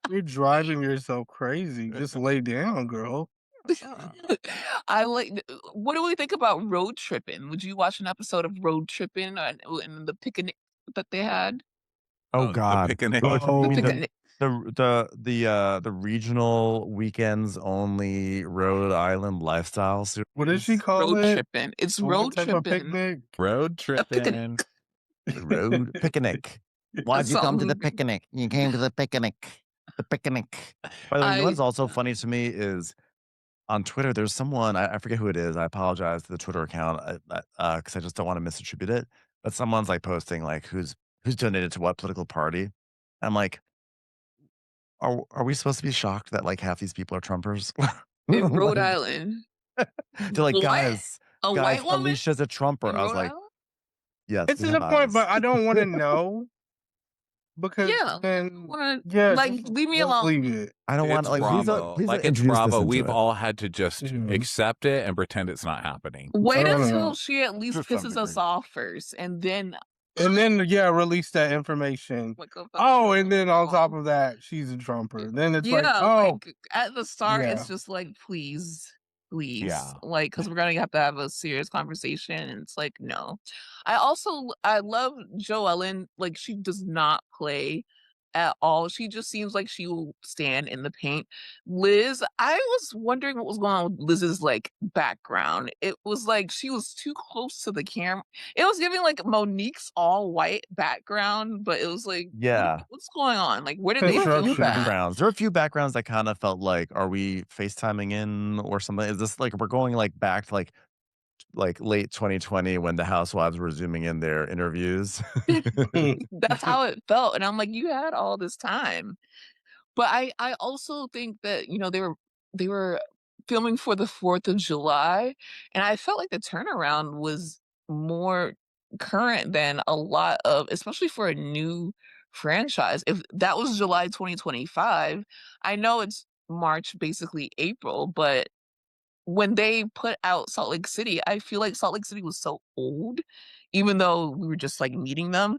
"You're driving yourself crazy. Just lay down, girl."
I like what do we think about road tripping? Would you watch an episode of Road Tripping and the picnic that they had?
Oh
The
god.
picnic.
Oh, you
The
mean
Oh,
picnic.
the regional weekends only Rhode Island lifestyle
what does she
series?
call
Road
it?
tripping. It's
What
road
type of
tripping.
picnic?
Road
A picnic.
tripping.
Road picnic. Why'd
That's
you come
all.
to the picnic? You came to the picnic. The picnic. By the way, you know
I
what's also funny to me is on Twitter, there's someone, I forget who it is. I apologize to the Twitter account because I just don't want to misattribute it. But someone's like posting like who's donated to what political party. I'm like, are we supposed to be shocked that like half these people are Trumpers?
in Rhode
Like,
Island.
they're like,
What? A
guys,
white woman
Alicia's a Trumper.
in
I was
Rhode
like,
Island?
yes,
It's
we
to
have
the point, but
eyes.
I don't wanna know because
Yeah.
then
Wanna
yeah,
like leave me
just
alone.
leave it.
I don't want
It's
like
Bravo.
please
Like it's
introduce this
Bravo.
into
We've
it.
all had to just
Mhm.
accept it and pretend it's not happening.
Wait
I don't
until
know.
she at least
To some
pisses us
degree.
off first, and then
And then, yeah, release that information.
like about
Oh,
Trump.
and then on top of that, she's a Trumper. Then it's like,
Yeah,
"Oh,
like at the start,
yeah."
it's just like, please,
Yeah.
like, because we're gonna have to have a serious conversation, and it's like, no. I love Joe Ellen. Like, she does not play at all. She just seems like she will stand in the paint. Liz, I was wondering what was going on with Liz's like background. It was like she was too close to the camera. It was giving like Monique's all white background, but it was like,
Yeah.
what's going on? Like, where did
There
they
were a few
film
Construction.
that?
backgrounds. There were a few backgrounds that kind of felt like, are we FaceTiming in or something? Is this like we're going like back to like late 2020 when the housewives were zooming in their interviews?
That's how it felt, and I'm like, "You had all this time." But I also think that, they were filming for the 4th of July, and I felt like the turnaround was more current than a lot of especially for a new franchise. If that was July 2025, I know it's March, basically April, but when they put out Salt Lake City, I feel like Salt Lake City was so old, even though we were just, like, meeting them.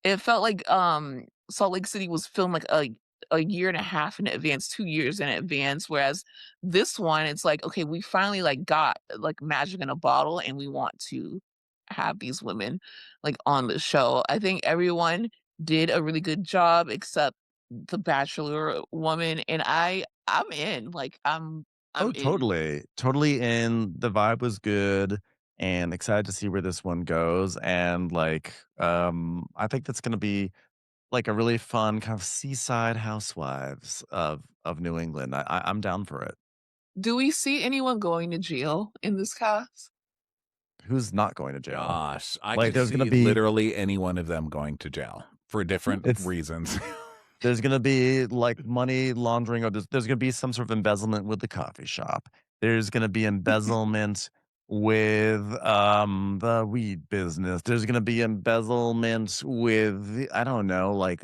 It felt like, Salt Lake City was filmed, like, a year and a half in advance, 2 years in advance, whereas this one, it's like, "Okay, we finally, like, got, like, magic in a bottle, and we want to have these women, like, on the show." I think everyone did a really good job except the Bachelor woman, and I'm in, like, I'm
Oh,
in.
totally. Totally in. The vibe was good and excited to see where this one goes. And like, I think that's gonna be like a really fun kind of seaside housewives of New England. I'm down for it.
Do we see anyone going to jail in this cast?
Who's not going to jail?
Gosh, I
Like
could
there's gonna
see
be
literally any one of them going to jail for different
it's
reasons.
there's gonna be like money laundering or there's gonna be some sort of embezzlement with the coffee shop. There's gonna be embezzlement with the weed business. There's gonna be embezzlement with I don't know, like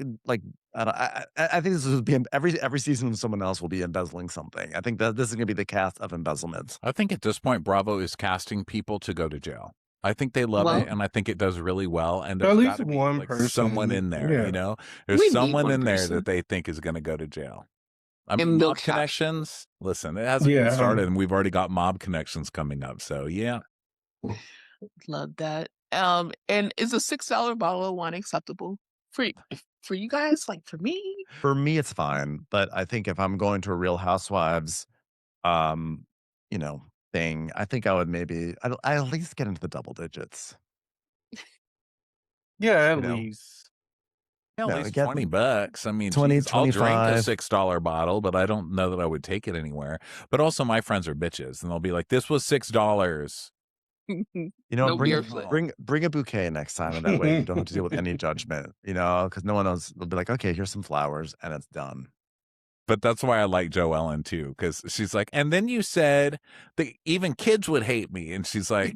I think this will be every season someone else will be embezzling something. I think that this is gonna be the cast of embezzlement.
I think at this point, Bravo is casting people to go to jail. I think they love it,
Well,
and I think it does really well. And
At
there's got
least
to be
one
like someone
person.
in there,
Yeah.
there's
we need
someone
one
in there that
person,
they think is going to go to jail. I mean,
and they'll
mob
catch.
connections. Listen, it hasn't even
Yeah.
started, and we've already got mob connections coming up. So yeah,
Love that. And is a $6 bottle of wine acceptable for for you guys? Like for me?
For me, it's fine, but I think if I'm going to a Real Housewives, thing, I think I would maybe I at least get into the double digits.
Yeah,
You
at
know,
least.
At
no,
least
get
$20. I mean,
20,
geez, I'll drink a
25.
$6 bottle, but I don't know that I would take it anywhere. But also, my friends are bitches, and they'll be like, "This was $6."
No
Bring
beer
a
foot.
bring a bouquet next time, and that way you don't have to deal with any judgment. Because no one knows. They'll be like, okay, here's some flowers, and it's done.
But that's why I like Joe Ellen too, because she's like, and then you said that even kids would hate me, and she's like,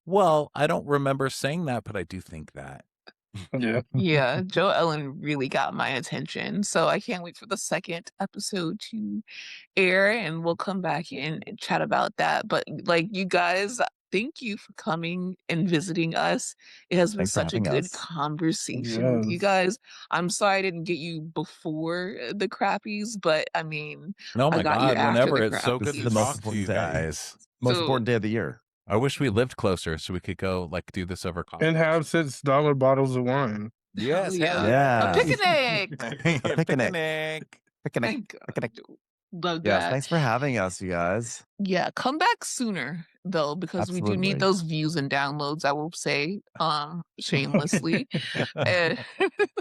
"Well, I don't remember saying that, but I do think that."
Yeah.
Yeah, Joe Ellen really got my attention. So I can't wait for the second episode to air, and we'll come back and chat about that. But like you guys, thank you for coming and visiting us. It has been
Thanks for
such a
having
good
us.
conversation with you
Yes.
guys. I'm sorry I didn't get you before the crappies, but I mean,
Oh
I
my
got you
God,
after
whenever.
the
It's so
This
good
is
to
the most
crappies.
talk to
important
you
day.
guys.
Most
So
important day of the year.
I wish we lived closer so we could go like do this over coffee.
And have $6 bottles of wine.
hell
Yes, hell
yeah. A
Yeah.
picnic.
A picnic.
Picnic.
Picnic.
My God.
Picnic.
Love
Yes.
that.
Thanks for having us, you guys.
Yeah, come back sooner though, because we do need
Absolutely.
those views and downloads, I will say, shamelessly. And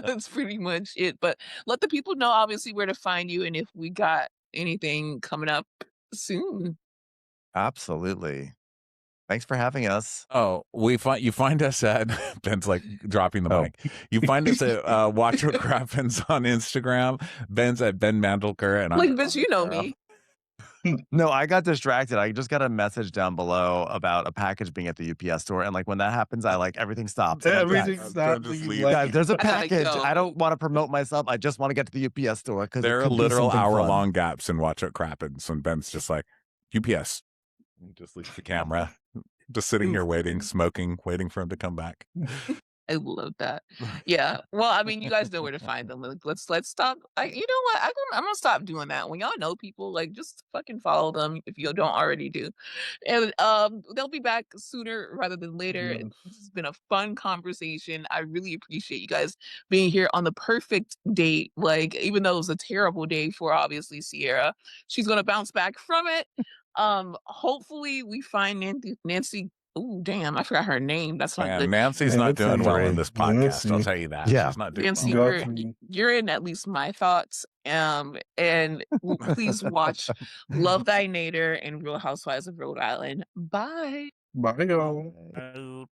that's pretty much it. But let the people know obviously where to find you and if we got anything coming up soon.
Absolutely. Thanks for having us.
Oh, you find us at Ben's like dropping the
Oh.
mic. You find us at Watch What Crappens on Instagram. Ben's at Ben Mandelker, and
Like,
I'm
bitch, you know me.
No, I got distracted. I just got a message down below about a package being at the UPS store, and like when that happens, everything stops. I'm like,
Everything
guys,
stops.
just
and
leave.
he's
guys,
like,
there's a
I gotta
package. I
go.
don't want to promote myself. I just want to get to the UPS store because
There
it
are
could be
literal
something fun.
hour-long gaps in Watch What Crappens when Ben's just like, UPS. He just leaves the camera, just sitting here waiting, smoking, waiting for him to come back.
I love that. Yeah. Well, I mean, you guys know where to find them. Like, let's stop. You know what? I'm gonna stop doing that. When y'all know people, like, just fucking follow them if you don't already do. And they'll be back sooner rather than later.
yes.
This has been a fun conversation. I really appreciate you guys being here on the perfect date. Like, even though it was a terrible day for obviously Ciara, she's gonna bounce back from it. Hopefully we find Nancy. Oh, damn, I forgot her name. That's not
Man,
good.
Nancy's not doing well in this podcast.
Nancy.
I'll tell you that.
Yeah.
She's not doing
Nancy,
well.
Guthrie.
you're in at least my thoughts. And please watch Love Thy Nader and Real Housewives of Rhode Island. Bye.
Bye, y'all.